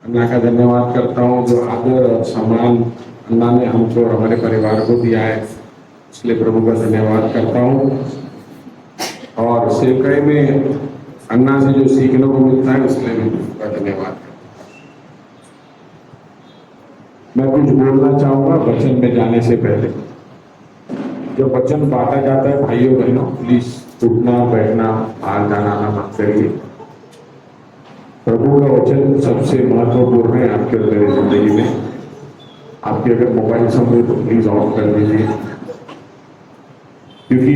अन्ना का धन्यवाद करता हूँ जो आदर और सम्मान अन्ना ने हमको और हमारे परिवार को दिया है, इसलिए प्रभु का धन्यवाद करता हूँ। और सेवकाई में अन्ना से जो सीखने को मिलता है इसलिए मैं प्रभु का धन्यवाद करता हूँ। मैं कुछ बोलना चाहूँगा वचन में जाने से पहले। जो वचन बांटा जाता है भाइयों बहनों, प्लीज उठना बैठना बाहर जाना ना मत करिए। प्रभु का वचन सबसे महत्वपूर्ण है आपके और मेरी जिंदगी में। आपके अगर मोबाइल समय तो प्लीज ऑफ कर दीजिए, क्योंकि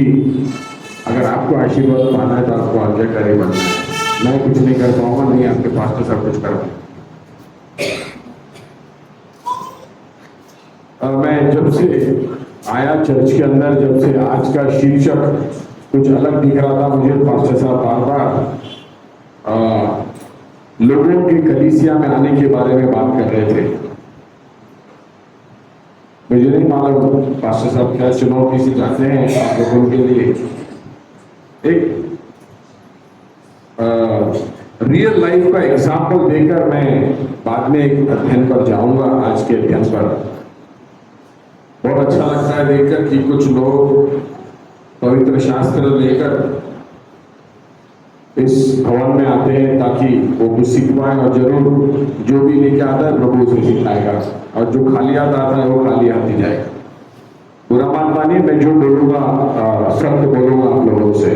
अगर आपको आशीर्वाद पाना है तो आपको आज्ञाकारी बनना है। मैं कुछ नहीं कर पाऊंगा, नहीं आपके पास तो सब कुछ कर। मैं जब से आया चर्च के अंदर, जब से आज का शीर्षक कुछ अलग दिख रहा था मुझे, पास्टर साहब बार बार लोगों की कलीसिया में आने के बारे में बात कर रहे थे। मुझे नहीं मालूम पास्टर साहब क्या चुनौती से जाते हैं आप लोगों के लिए। एक रियल लाइफ का एग्जाम्पल देकर मैं बाद में एक अध्ययन पर जाऊंगा। आज के अध्ययन पर बहुत अच्छा लगता है देखकर कि कुछ लोग पवित्र शास्त्र लेकर इस भवन में आते हैं ताकि वो कुछ सीख पाए, और जरूर जो भी लेके आता है प्रभु उसे सिखाएगा, और जो खाली हाथ आता है वो खाली हाथ ही जाएगा। बुरा मान मानिए, मैं जो बोलूंगा सत्य बोलूंगा आप लोगों से।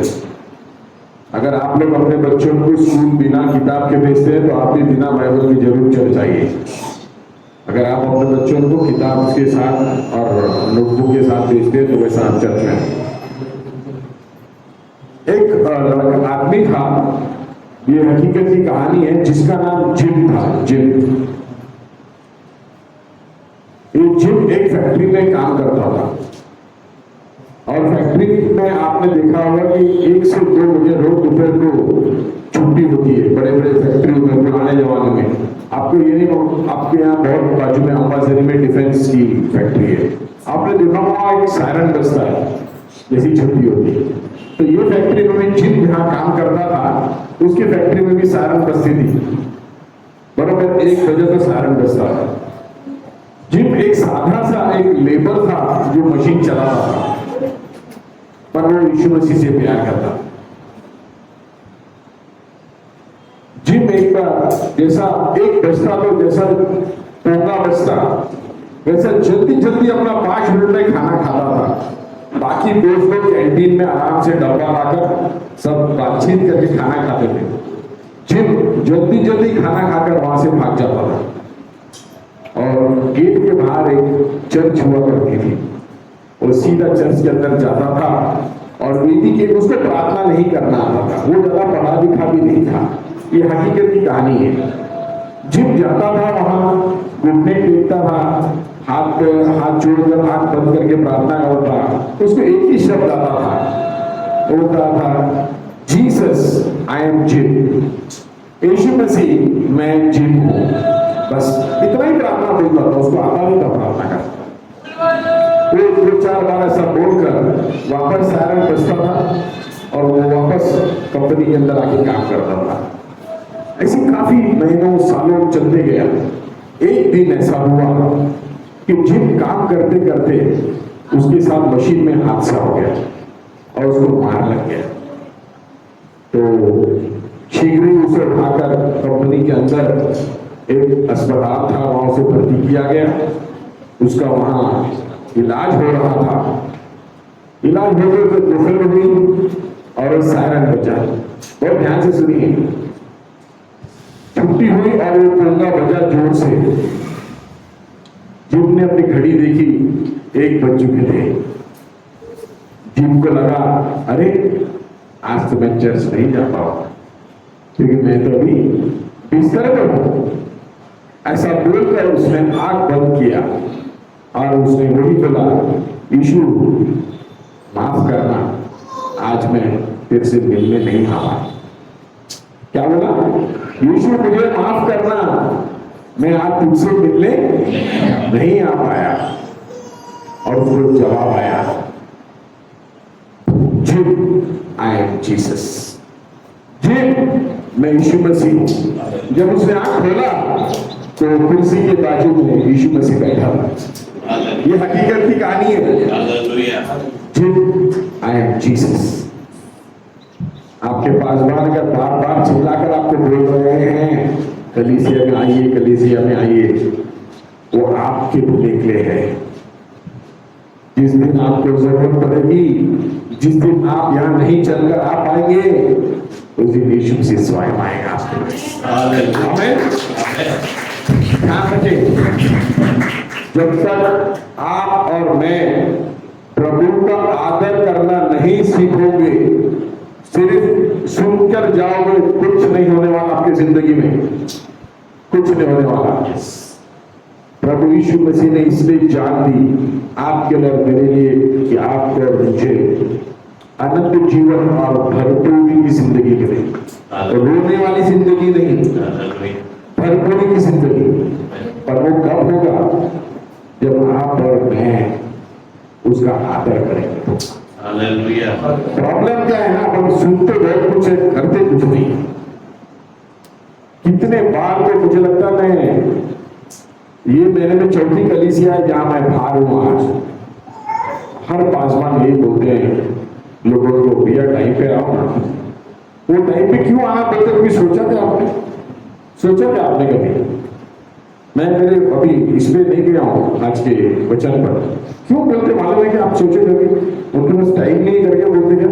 अगर आप लोग अपने बच्चों को स्कूल बिना किताब के भेजते हैं तो आप भी बिना बाइबल की जरूर चल जाइए। अगर आप अपने बच्चों को किताब के साथ और नोटबुक के साथ भेजते हैं तो वैसा आप चर्च में। एक आदमी था, ये हकीकत की कहानी है, जिसका नाम जिम था। जिम एक फैक्ट्री में काम करता था, और फैक्ट्री में आपने देखा होगा कि 1 से 2 बजे रोज दोपहर को छुट्टी होती है बड़े बड़े फैक्ट्री में। पुराने जमाने में आपको ये नहीं, आपके यहाँ बहुत बाजू में अंबाजरी में डिफेंस की फैक्ट्री है, आपने देखा होगा एक सायरन बजता है जैसी छुट्टी होती है। तो ये फैक्ट्री में जिम जहाँ काम करता था उसकी फैक्ट्री में भी सायरन बजती थी। बराबर 1 बजे तो सायरन बजता था। जिम एक साधा सा एक लेबर था जो मशीन चलाता था, पर वो यीशु मसीह से प्यार करता। जिम एक बार जैसा एक बजता तो जैसा पोंगा बजता वैसा जल्दी जल्दी अपना 5 मिनट में खाना खाता था। बाकी दोस्त लोग कैंटीन में आराम से डब्बा लाकर सब बातचीत करके खाना खाते थे। जिम जल्दी जल्दी खाना खाकर वहां से भाग जाता था, और गेट के बाहर एक चर्च हुआ करती थी, और सीधा चर्च के अंदर जाता था, और वेदी के उसको प्रार्थना नहीं करना आता था, वो ज्यादा पढ़ा लिखा भी नहीं था। ये हकीकत की कहानी है। जिम जाता था, वहां घुटने टेकता था, हाथ जोड़कर आंख बंद करके प्रार्थना करता। उसको एक ही शब्द आता था, बोलता था जीसस आई एम जिम, यीशु मसीह मैं जिम हूं। बस इतना ही प्रार्थना बोलता था, उसको आता नहीं था प्रार्थना करना। वो 2-4 बार ऐसा बोलकर वापस सायरन बजता था, और वो वापस कंपनी के अंदर आके काम करता था। ऐसे काफी महीनों सालों चलते गया। एक दिन ऐसा हुआ कि जिम काम करते करते उसके साथ मशीन में हादसा हो गया और उसको मार लग गया। तो शीघ्र ही उसे उठाकर कंपनी के अंदर एक अस्पताल था, वहां उसे भर्ती किया गया। उसका वहां इलाज हो रहा था। इलाज होकर तो दोपहर हुई और सायरन बजा। बहुत ध्यान से सुनिए। छुट्टी हुई और वो पोंगा बजा जोर से। जिम ने अपनी घड़ी देखी, 1 बज चुके थे। जिम को लगा अरे आज तो मैं चर्च नहीं जा पाऊंगा, क्योंकि मैं तो अभी बिस्तर पर हूं। ऐसा बोलकर उसने आंख बंद किया और उसने वही बोला, यीशु माफ करना, आज मैं तेरे से मिलने नहीं आया। क्या बोला? यीशु मुझे माफ करना, मैं आज तुझसे मिलने नहीं आ पाया। और उसको जवाब आया, gym I am Jesus, gym मैं यीशु मसीह हूं। जब उसने आंख खोला तो कुर्सी के बाजू में यीशु मसीह बैठा था। ये हकीकत की कहानी है। I am Jesus. आपके पासवान अगर बार बार चिल्लाकर आपको बोल रहे हैं कलीसिया में आइए, कलीसिया में आइए, वो आपके भले के लिए है। जिस दिन आपको जरूरत पड़ेगी, जिस दिन आप यहाँ नहीं चलकर आ पाएंगे, उस दिन यीशु से स्वयं आएगा आपके पास। आमीन। ध्यान रखें, जब तक आप और मैं प्रभु का आदर करना नहीं सीखोगे, सिर्फ सुनकर जाओगे, कुछ नहीं होने वाला आपकी जिंदगी में, कुछ नहीं होने वाला। प्रभु यीशु मसीह ने इसलिए जान दी आपके लिए और मेरे लिए कि आपको और मुझे अनंत जीवन और भरपूरी की जिंदगी मिले, रोने वाली जिंदगी नहीं, भरपूरी की जिंदगी। पर वो कब होगा? जब आप और मैं उसका आदर करेंगे। प्रॉब्लम क्या है ना, हम सुनते बहुत कुछ है, करते कुछ नहीं। कितने बार तो मुझे लगता है ये मेरे में चौथी कलीसिया है जहां मैं बाहर हूं। आज हर पासवान यही बोलते हैं लोगों को, भैया टाइम पे आओ ना। वो टाइम पे क्यों आना बोलते, कभी सोचा था आपने? सोचा था आपने कभी? मैं मेरे अभी इसमें नहीं गया हूं आज के वचन पर। क्यों बोलते मालूम है कि आप सोचे कभी? उनके पास टाइम नहीं करके बोलते क्या?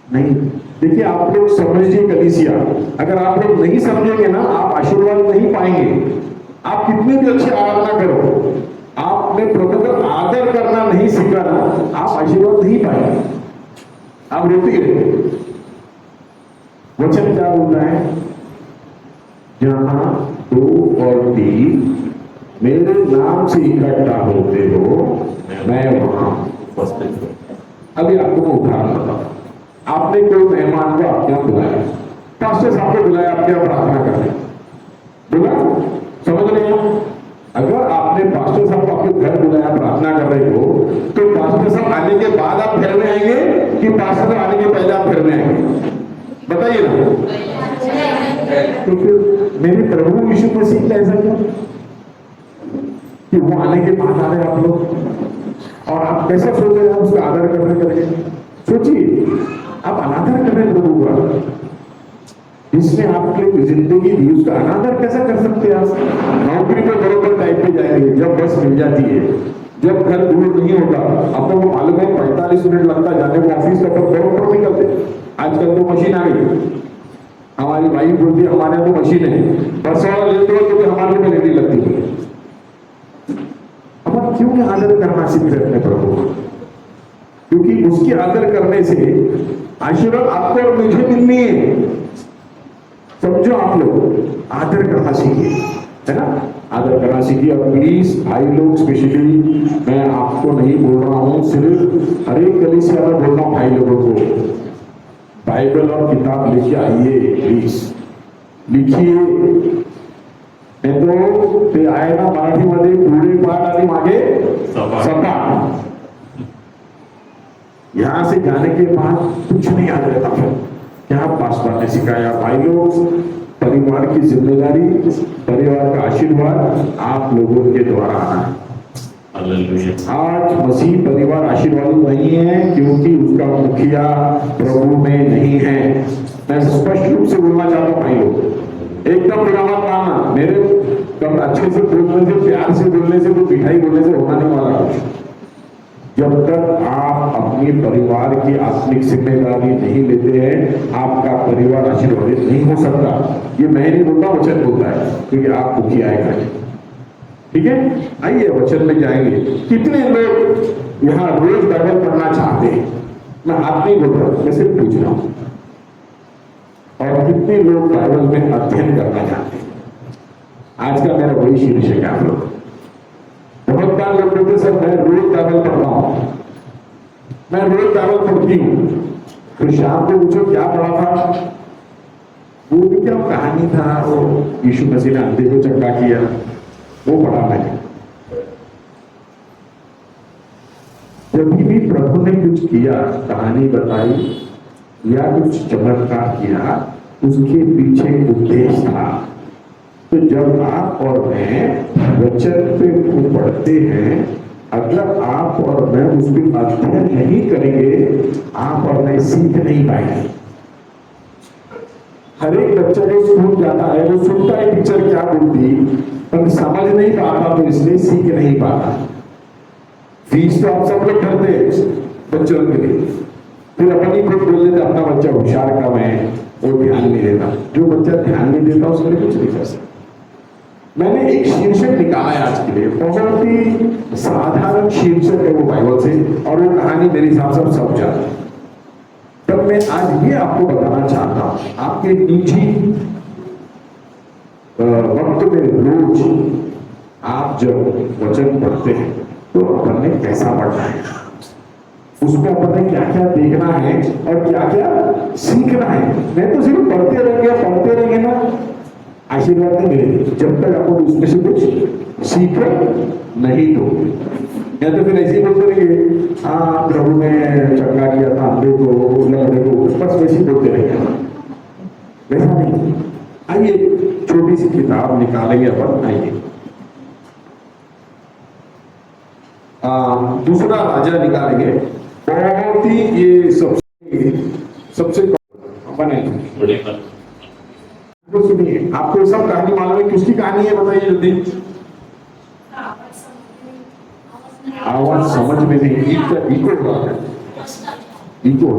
नहीं। देखिए, आप लोग समझिए कलीसिया, अगर आप लोग नहीं समझेंगे ना, आप आशीर्वाद नहीं पाएंगे। आप कितनी भी अच्छी आराधना करो, आपने प्रभु का आदर करना नहीं सीखा ना, आप आशीर्वाद नहीं पाएंगे, आप रोते रहे। वचन क्या बोलता है? जहां 2 और 3 मेरे नाम से इकट्ठा होते हो, मैं वहां उपस्थित हूं। अभी आपको मैं उदाहरण बताऊं। आपने कोई मेहमान को आप क्या बुलाया, पास्टर साहब को बुलाया, आप क्या प्रार्थना कर रहे हैं? बुला, समझ रहे हैं? अगर आपने पास्टर साहब को आपके घर बुलाया, प्रार्थना कर रहे हो, तो पास्टर साहब आने के बाद आप घर में आएंगे कि पास्टर साहब आने के पहले आप घर में आएंगे? बताइए ना। तो फिर मेरे प्रभु यीशु मसीह का ऐसा क्यों कि वो आने के बाद आ रहे आप लोग, और आप कैसा सोच रहे हैं उसका आदर करने करके? सोचिए, आप अनादर कर रहे हैं प्रभु का, जिसने आपके जिंदगी दी, उसका अनादर कैसा कर सकते हैं आप? नौकरी पे बरोबर टाइम पे जाएंगे जब बस मिल जाती है, जब घर दूर नहीं होता। अब तो वो मालूम है 45 मिनट लगता जाने को ऑफिस का, तो बरोबर निकलते। आजकल तो मशीन आ गई। हमारी भाई बोलती है हमारे यहाँ तो मशीन है, बस वाला लेते हो तो हमारे में रेडी लगती है। अब आप क्यों आदर करना सीख रहे हैं प्रभु? क्योंकि उसकी आदर करने से आशीर्वाद आपको और मुझे मिलनी है। समझो, आप लोग आदर करना सीखिए, है ना? आदर करना सीखिए। और प्लीज भाई लोग, स्पेशली मैं आपको नहीं बोल रहा हूं, सिर्फ हर एक कलीसिया में बोल रहा हूं भाई लोगों को, बाइबल और किताब लेके आइए, प्लीज लिखिए। नहीं तो ते आहे ना मराठीमध्ये पुढे पाठ आणि मागे सपाट। यहां से जाने के बाद कुछ नहीं याद रहता। फिर क्या पासवान ने सिखाया? भाई लोग, परिवार की जिम्मेदारी, परिवार का आशीर्वाद आप लोगों के द्वारा आना है। आज मसीह परिवार आशीर्वादी नहीं है क्योंकि उसका मुखिया प्रभु में नहीं है। मैं स्पष्ट रूप से बोलना चाहता हूं भाई लोग, एकदम बुरा मत मानना। मेरे कम अच्छे से बोलने से, प्यार से बोलने से, कोई मिठाई बोलने से होना नहीं वाला कुछ। जब तक आप अपनी परिवार की आत्मिक जिम्मेदारी नहीं लेते हैं, आपका परिवार आशीर्वादित नहीं हो सकता। ये मैं नहीं बोलता, वचन बोलता है, क्योंकि आप मुखिया है। ठीक है, आइए वचन में जाएंगे। कितने लोग यहाँ रोज बाइबल पढ़ना चाहते हैं? मैं हाथ नहीं बोल रहा, मैं सिर्फ पूछ रहा हूं। और कितने लोग बाइबल में अध्ययन करना चाहते हैं? आज का मेरा वही शीर्षक है। आप लोग बहुत बार लोग बोलते सर मैं रोज बाइबल पढ़ रहा हूं, मैं रोज बाइबल पढ़ती हूँ। तो शाम को पूछो क्या पढ़ा था? वो भी क्या कहानी था, वो यीशु मसीह ने अंधे को चंगा किया, वो पढ़ा मैंने। जब भी प्रभु ने कुछ किया, कहानी बताई या कुछ चमत्कार किया, उसके पीछे उद्देश्य था। तो जब आप और मैं वचन को पढ़ते हैं, अगर आप और मैं उसकी अध्ययन नहीं करेंगे, आप और मैं सीख नहीं पाएंगे। हर एक बच्चा जो स्कूल जाता है वो सुनता है टीचर क्या बोलती, पर समझ नहीं पाता, तो इसलिए सीख नहीं पाता। फीस तो आप सब लोग भरते बच्चों के लिए, फिर अपनी खुद बोल देते अपना बच्चा होशियार कम है, वो ध्यान नहीं देता। जो बच्चा ध्यान नहीं देता उसके लिए कुछ नहीं कर सकता। मैंने एक शीर्षक निकाला है आज के लिए, बहुत ही साधारण शीर्षक है वो बाइबल से, और वो कहानी मेरे हिसाब से सब जानते हैं। तब मैं आज ये आपको बताना चाहता हूं, आपके निजी वक्त में रोज आप जब वचन पढ़ते हैं तो अपन ने कैसा पढ़ना है, उसमें अपन ने क्या क्या देखना है और क्या क्या सीखना है। मैं तो सिर्फ पढ़ते रहेंगे ना, आशीर्वाद नहीं मिलेगी जब तक आपको उसमें से कुछ सीख नहीं दो। या तो फिर ऐसे ही बोलते रहेंगे, हाँ प्रभु ने चंगा किया था, देखो बस वैसे ही बोलते रहेंगे, वैसा नहीं। आइए छोटी सी किताब निकालेंगे अपन, आइए दूसरा राजा निकालेंगे। बहुत ही ये सबसे तो सुनिए, आपको सब कहानी मालूम है, किसकी कहानी है बताइए जल्दी। आवाज समझ में नहीं, इको हो।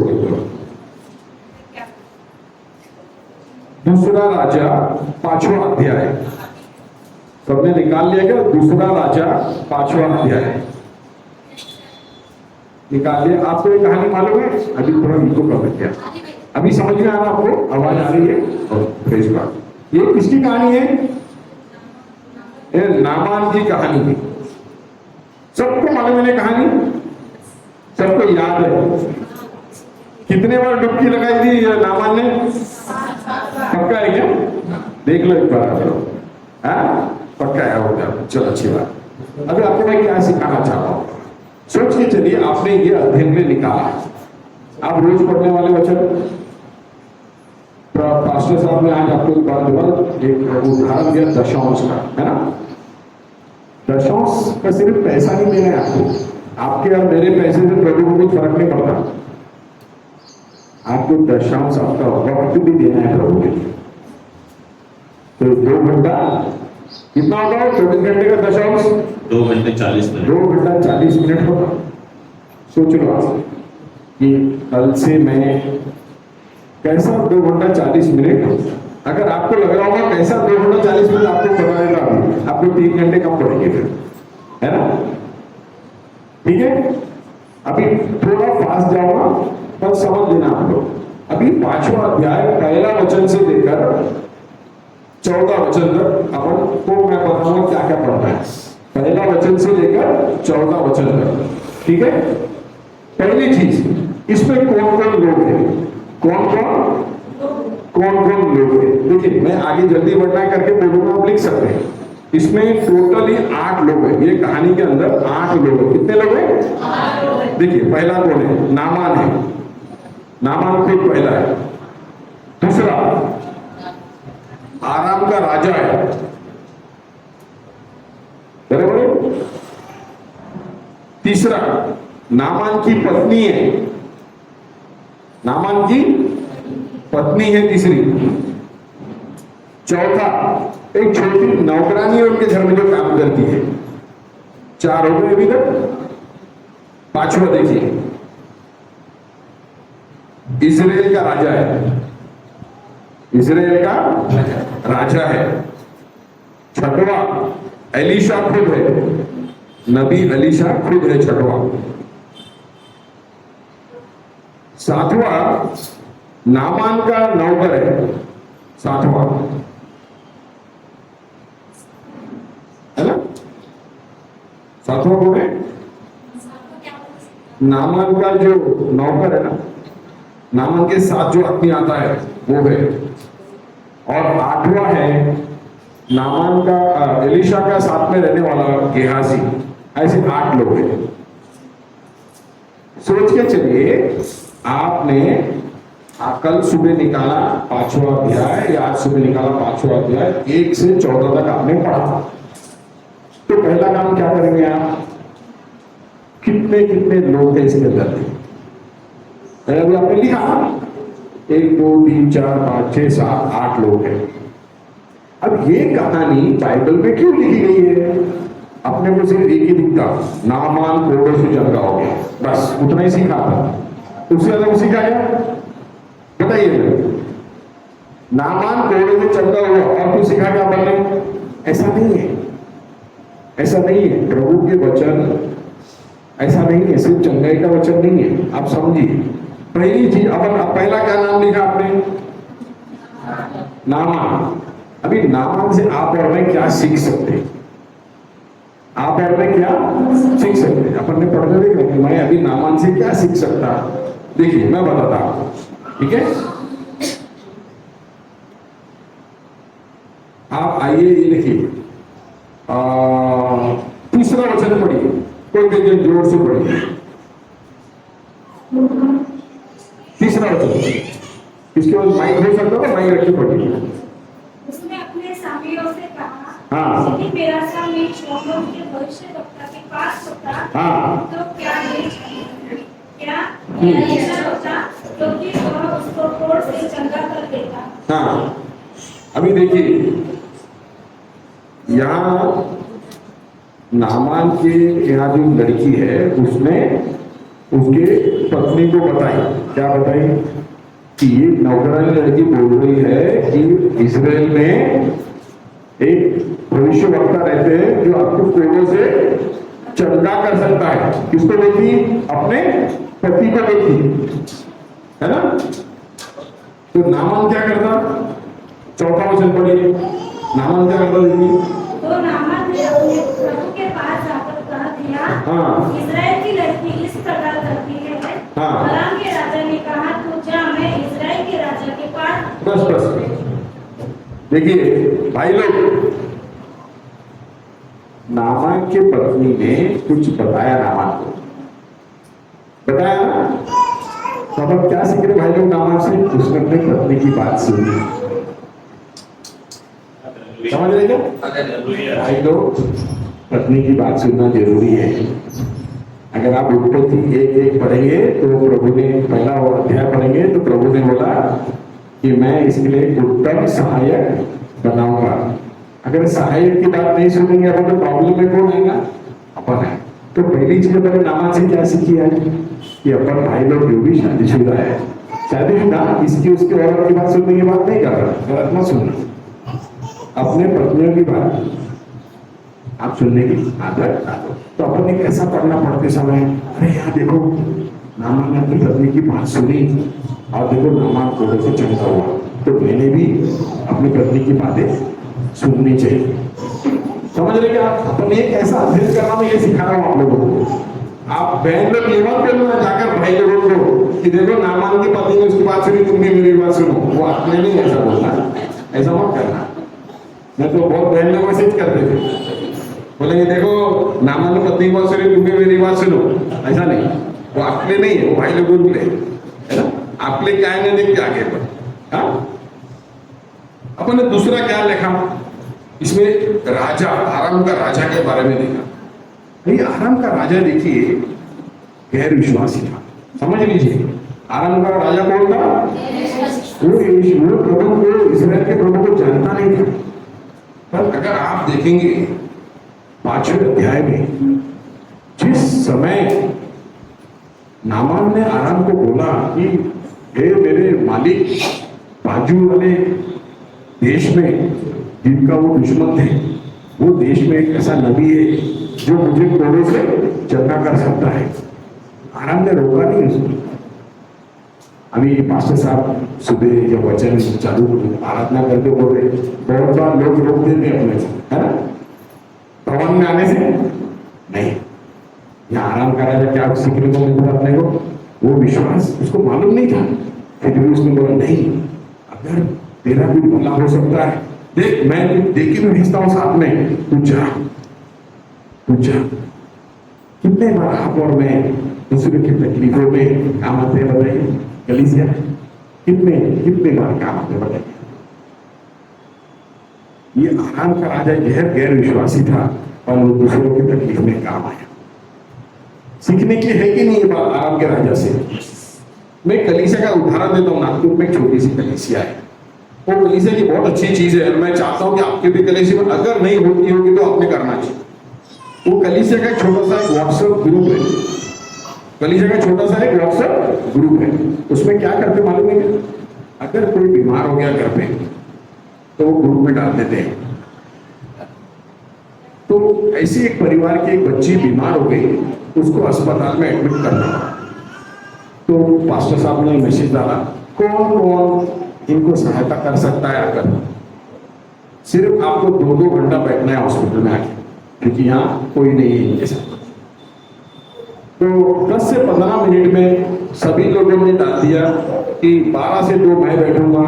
दूसरा राजा 5वां अध्याय, सबने निकाल लिया क्या? दूसरा राजा 5वां अध्याय निकाल लिया। आपको ये कहानी मालूम है? अभी थोड़ा इको कर दिया, अभी समझ में आ रहा आपको? आवाज आ रही है? Praise God. ये किसकी कहानी है? नामान की कहानी है। सबको मालूम है कहानी, सबको याद है। कितने बार डुबकी लगाई थी नामान ने? पक्का है क्या? देख लो एक बार, पक्का है, हो गया, चलो अच्छी बात। अभी आपको मैं क्या सिखाना चाहता हूँ, सोच के चलिए, आपने ये अध्ययन में निकाला, आप रोज पढ़ने वाले वचन, पास्टर साहब ने आज आपको एक बात बोला, एक उदाहरण दिया दशांश का, है ना? दशांश का सिर्फ पैसा नहीं देना है आपको, आपके और मेरे पैसे से प्रभु को कुछ फर्क नहीं पड़ता। आपको दशांश आपका वक्त भी देना है प्रभु के लिए। तो 2 घंटा कितना होगा? 24 घंटे का दशांश 2 घंटे 40 मिनट, 2 घंटा 40 मिनट होगा। सोच लो आप कि कल से मैं कैसा 2 घंटा 40 मिनट, अगर आपको लग रहा होगा कैसा 2 घंटा 40 मिनट, आपको पता रहेगा आपको 3 घंटे कम पड़ेंगे फिर, है ना? ठीक है, अभी थोड़ा फास्ट जाऊंगा पर समझ लेना आप लोग। अभी 5वां अध्याय पहला वचन से लेकर 14 वचन तक अपन को मैं बताऊंगा क्या क्या पढ़ना है, पहला वचन से लेकर 14 वचन तक, ठीक है? पहली चीज, इसमें कौन कौन लोग हैं, कौन कौन लोग हैं? देखिए, मैं आगे जल्दी बढ़ना करके बोलूंगा, आप लिख सकते हैं। इसमें टोटली 8 लोग हैं, ये कहानी के अंदर 8 लोग हैं। कितने लोग हैं? देखिए, पहला कौन है? नामान है, नामान खुद पहला है। दूसरा आराम का राजा है, बराबर। तीसरा नामान की पत्नी है, नामान की पत्नी है तीसरी। चौथा एक छोटी नौकरानी है उनके घर में जो काम करती है। 4 हो गए अभी तक। 5वां देखिए, इजराइल का राजा है, इजराइल का राजा है। 6वां एलीशा खुद है, नबी एलीशा खुद है 6वां। 7वां नामान का नौकर है, 7वां, है ना? 7वां कौन है? नामान का जो नौकर है ना, नामान के साथ जो आदमी आता है वो है। और 8वां है नामान का, एलीशा का साथ में रहने वाला गेहाजी। ऐसे 8 लोग हैं। सोच के चलिए, आपने कल सुबह निकाला 5वां अध्याय या आज सुबह निकाला 5वां अध्याय 1 से 14 तक आपने पढ़ा। तो पहला काम क्या करेंगे आप, कितने कितने लोग थे इसके अंदर, अभी आपने लिखा 1 2 3 4 5 6 7 8 लोग हैं। अब ये कहानी बाइबल में क्यों लिखी गई है? अपने को सिर्फ एक ही दिखता, नामान कोड़ों से चंगा हो गया, बस उतना ही सीखा था, उससे ज्यादा वो सीखा क्या? बताइए, नामान कोड़े में चंगा हुआ और तू सीखा क्या बनने? ऐसा नहीं है, ऐसा नहीं है। प्रभु के वचन ऐसा नहीं है, सिर्फ चंगाई का वचन नहीं है। आप समझिए, पहली चीज, अब पहला क्या नाम लिखा आपने? नामान। अभी नामान से आप और मैं क्या सीख सकते हैं? आप और मैं क्या सीख सकते हैं? अपन ने पढ़ कर देखा, मैं अभी नामान से क्या सीख सकता? देखिए मैं बताता हूं, ठीक है? आप आइए, ये देखिए, तीसरा वचन पढ़िए, कोई देखिए जोर से पढ़िए। तीसरा वचन, इसके बाद माइक हो सकता है, माइक रख के पढ़िए। उसने अपने सामियों से कहा, हाँ, यदि मेरा स्वामी शलोमों के भविष्यवक्ता के पास होता, हाँ, तो क्या क्या ऐसा होता, क्योंकि वह उसको कोड़ से चंगा कर देता। हाँ। अभी देखिए, यहाँ नामान के यहाँ जो लड़की है उसने उसके पत्नी को बताई, क्या बताई? कि ये नौकरानी लड़की बोल रही है कि इजराइल में एक भविष्यवक्ता रहते हैं जो आपको कोड़ों से चंगा कर सकता है। किसको देखी? अपने पति को देखी, है ना? तो नामान क्या करता? चौथा वचन पढ़िए, नामान क्या करता? देखिए, तो नामान ने अपने प्रभु के पास जाकर कह दिया, हाँ, इजराइल की लड़की इस प्रकार करती है। हाँ, अराम के राजा ने कहा, तू जा, मैं इजराइल के राजा के पास। बस बस। देखिए भाई लोग, नामान की पत्नी ने कुछ बताया, नामान को बताया ना, तो अब क्या सीख रहे भाई लोग नामान से? उसने अपनी पत्नी की बात सुनी, समझ रहे क्या भाई लोग? पत्नी की बात सुनना जरूरी है। अगर आप उत्पत्ति 1:1 पढ़ेंगे तो प्रभु ने पहला अध्याय पढ़ेंगे तो प्रभु ने बोला कि मैं इसके लिए उत्तम सहायक बनाऊंगा। अगर सहायक की बात नहीं सुनेंगे अपन तो प्रॉब्लम में कौन आएगा? अपन है। तो पहली चीज मैंने नामान से क्या सीखी है कि अपन भाई लोग जो भी शादीशुदा है, शादीशुदा इसकी उसकी औरत की बात सुनने की बात नहीं कर रहा, गलत मत सुनना। अपने पत्नियों की बात आप सुनने की आदत डालो। तो अपन ने कैसा पढ़ना पड़ते समय, अरे यार देखो नामान ने अपनी पत्नी की बात सुनी और देखो नामान कोड़े से चंगा हुआ, तो मैंने भी अपनी पत्नी की बातें सुननी चाहिए। समझ रहे क्या? अपन एक ऐसा अध्ययन करना, मैं ये सिखा रहा हूँ आप लोगों को। आप बहन लोग ये मत करना जाकर भाई लोगों को कि देखो नामान की पत्नी ने उसकी बात सुनी, तुम भी मेरी बात सुनो। वो आपने नहीं ऐसा बोलना, ऐसा मत करना। मैं तो बहुत बहन लोग ऐसे ही करते थे, बोलेंगे देखो नामान की पत्नी की बात सुनी, तुम भी मेरी बात सुनो। ऐसा नहीं, वो आपने नहीं है, वो भाई लोग बोल रहे है ना। आपने क्या है देख के आगे बढ़। हाँ, अपन ने दूसरा क्या लिखा इसमें? राजा, आराम का राजा के बारे में देखा। भाई आराम का राजा देखिए गैर विश्वासी था, समझ लीजिए। आराम का राजा कौन था? वो प्रभु को, इस्राएल के प्रभु को जानता नहीं था। पर अगर आप देखेंगे 5वें अध्याय में जिस समय नामान ने आराम को बोला कि हे मेरे मालिक, बाजू वाले देश में जिनका वो दुश्मन थे, वो देश में एक ऐसा नबी है जो मुझे कोड़ों से चंगा कर सकता है। आराम ने रोका नहीं उसको। अभी पास्टर साहब सुबह जब वचन चालू आराधना करके बोल रहे, बहुत बार लोग रोक देते अपने से, है ना, भवन में आने से नहीं। यहाँ आराम का राजा क्या सीखने को मिलता अपने को? वो विश्वास उसको मालूम नहीं था, फिर भी उसने बोला नहीं, अगर तेरा भी भला हो सकता है, देख मैं देख के भी भेजता हूँ साथ में, तू जा, तू जा। कितने बार आप और मैं दूसरे की तकलीफों में काम आते हैं बताइए? कलीसिया कितने कितने बार काम आपने बताइए। ये आराम का राजा गैर विश्वासी था और वो दूसरों की तकलीफ में काम आया। सीखने की है कि नहीं ये बात आराम के राजा से। मैं कलीसिया का उदाहरण देता हूँ। नागपुर में एक छोटी सी कलीसिया है, वो कलीसिया की बहुत अच्छी चीज है। मैं चाहता हूँ कि आपके भी कलीसिया में अगर नहीं होती होगी तो आपने करना चाहिए। वो कलीसिया का छोटा सा एक व्हाट्सएप ग्रुप है। कलीसिया का छोटा सा एक व्हाट्सएप ग्रुप है। उसमें क्या करते मालूम है क्या? अगर कोई बीमार हो गया घर पे तो वो ग्रुप में डाल देते हैं। तो ऐसे एक परिवार की एक बच्ची बीमार हो गई, उसको अस्पताल में एडमिट करना पड़ा। तो पास्टर साहब ने मैसेज डाला, कौन कौन इनको सहायता कर सकता है आकर। सिर्फ आपको 2-2 घंटा बैठना है हॉस्पिटल में आके, क्योंकि यहाँ कोई नहीं है इनके साथ। तो 10 से 15 मिनट में सभी लोगों ने डाल दिया कि 12 से 2 मैं बैठूंगा,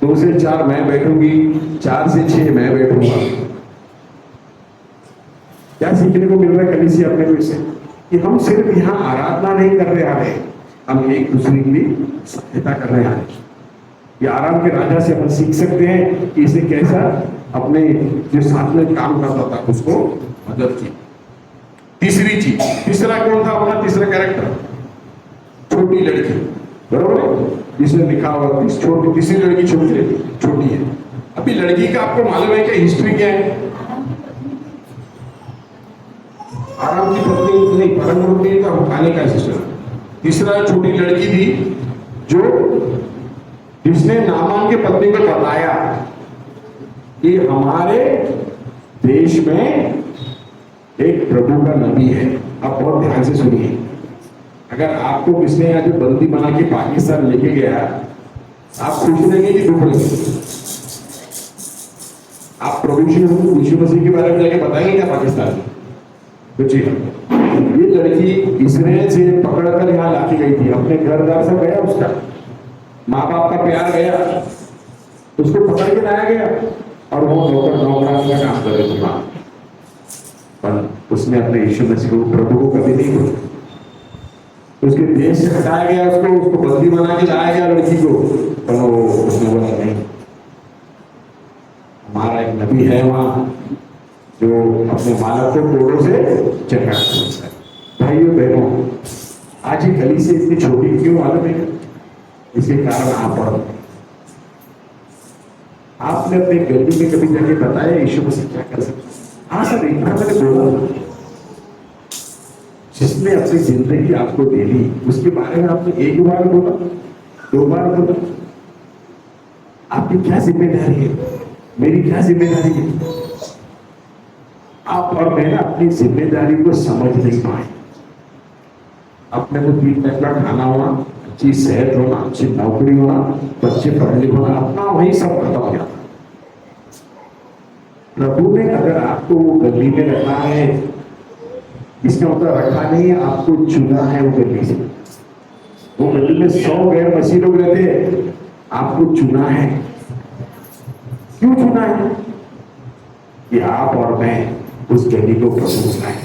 2 से 4 मैं बैठूंगी, 4 से 6 मैं बैठूंगा। क्या सीखने को मिल रहा है कलीसिया अपने को इससे? कि हम सिर्फ यहाँ आराधना नहीं कर रहे आ रहे, हम एक दूसरे की सहायता कर रहे हैं। ये आराम के राजा से अपन सीख सकते हैं कि इसे कैसा अपने जो साथ में काम करता था उसको मदद की। तीसरी चीज, तीसरा कौन था अपना तीसरा कैरेक्टर? छोटी लड़की, बरोबर है? जिसने लिखा हुआ तीसरी लड़की छोटी है। अभी लड़की का आपको मालूम है कि हिस्ट्री क्या है? आराम की पत्नी नहीं, परम पत्नी का खाने का सिस्टम। तीसरा छोटी लड़की थी जो जिसने नामान के पत्नी को बताया कि हमारे देश में एक प्रभु का नबी है। आप बहुत ध्यान से सुनिए। अगर आपको किसने यहाँ जो बंदी बना के पाकिस्तान लेके गया, आप खुश रहेंगे कि दुख रहेंगे? आप प्रभु यीशु मसीह के बारे में जाके बताएंगे क्या पाकिस्तान में? सोचिए, ये लड़की इसराइल से पकड़कर यहाँ लाके गई थी। अपने घरदार से गया, उसका माँ बाप का प्यार गया, उसको पकड़ के लाया गया और वो नौकरानी का काम कर रही थी माँ। पर उसने अपने यीशु मसीह को, प्रभु को कभी नहीं बोला। उसके देश से हटाया गया, उसको बंदी बना के लाया गया लड़की को, पर वो उसने बोला नहीं, हमारा एक नबी है वहां जो अपने मानव को कोड़ों से चंगा कर सकता है। भाइयों बहनों, आज ये गली से इतनी छोटी क्यों मालूम है? इसके कारण आप और आपने अपने गली में कभी जाके बताया यीशु मसीह क्या कर सकता है? हाँ सर, इतना मैंने बोला। जिसने अपनी जिंदगी आपको दे दी उसके बारे में आपने 1 बार बोला, 2 बार बोला? आपकी क्या जिम्मेदारी है? मेरी क्या जिम्मेदारी है? आप और मैं ना अपनी जिम्मेदारी को समझ नहीं पाए। अपने को 3 टाइम का खाना होना, अच्छी सेहत होना, अच्छी नौकरी होना, बच्चे पढ़ लिख होना, अपना वही सब खत्म हो जाता। प्रभु ने अगर आपको वो गली में रखा है, इसका मतलब रखा नहीं है, आपको चुना है वो गली से। वो गली में 100 गैर मसीह लोग रहते हैं, आपको चुना है। क्यों चुना है? कि आप और मैं उस गली को प्रभु बनाए।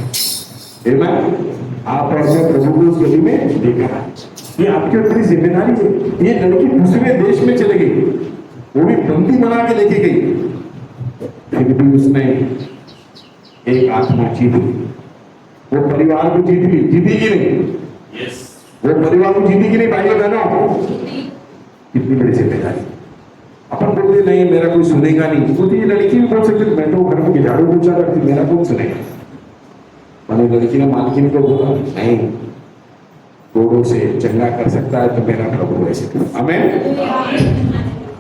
आप और मैं प्रभु को उस गली में लेकर आए। ये आपके ऊपर जिम्मेदारी है। ये लड़की दूसरे देश में चले गई, वो भी बंदी बना के लेके गई, फिर भी उसने एक आत्मा जीत ली। वो परिवार को जीत ली। जीती कि नहीं? वो परिवार को जीती कि नहीं भाइयों बहनों? कितनी बड़ी जिम्मेदारी। अपन बोलते नहीं, मेरा कोई सुनेगा नहीं। तो ये लड़की भी बोल सकती, मैं तो घर में झाड़ू पोछा करती, मेरा कौन सुनेगा? मैंने लड़की ने मालकिन को बोला, नहीं, कोड़ों से चंगा कर सकता है तो मेरा प्रभु ऐसे करो। आमीन।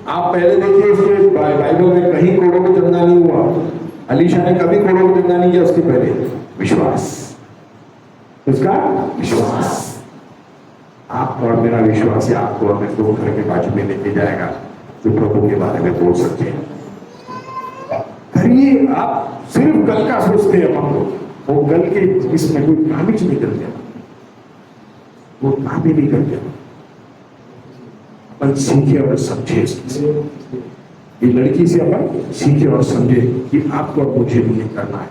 आप पहले देखिए उसके बाइबल में कहीं कोड़ों को चंगा नहीं हुआ। अलीशा ने कभी कोड़ों को चंगा नहीं किया। उसके पहले विश्वास, उसका विश्वास। आप और मेरा विश्वास है आपको और मेरे को घर के बाजू में लेके जाएगा जो प्रभु के बारे में बोल सकते हैं। करिए, आप सिर्फ कल का सोचते हैं अपन को, वो कल के इसमें कोई काम ही नहीं करते, वो काम ही नहीं करते। अपन सीखे और समझे इससे। ये लड़की से अपन सीखे और समझे कि आपको और मुझे भी करना है।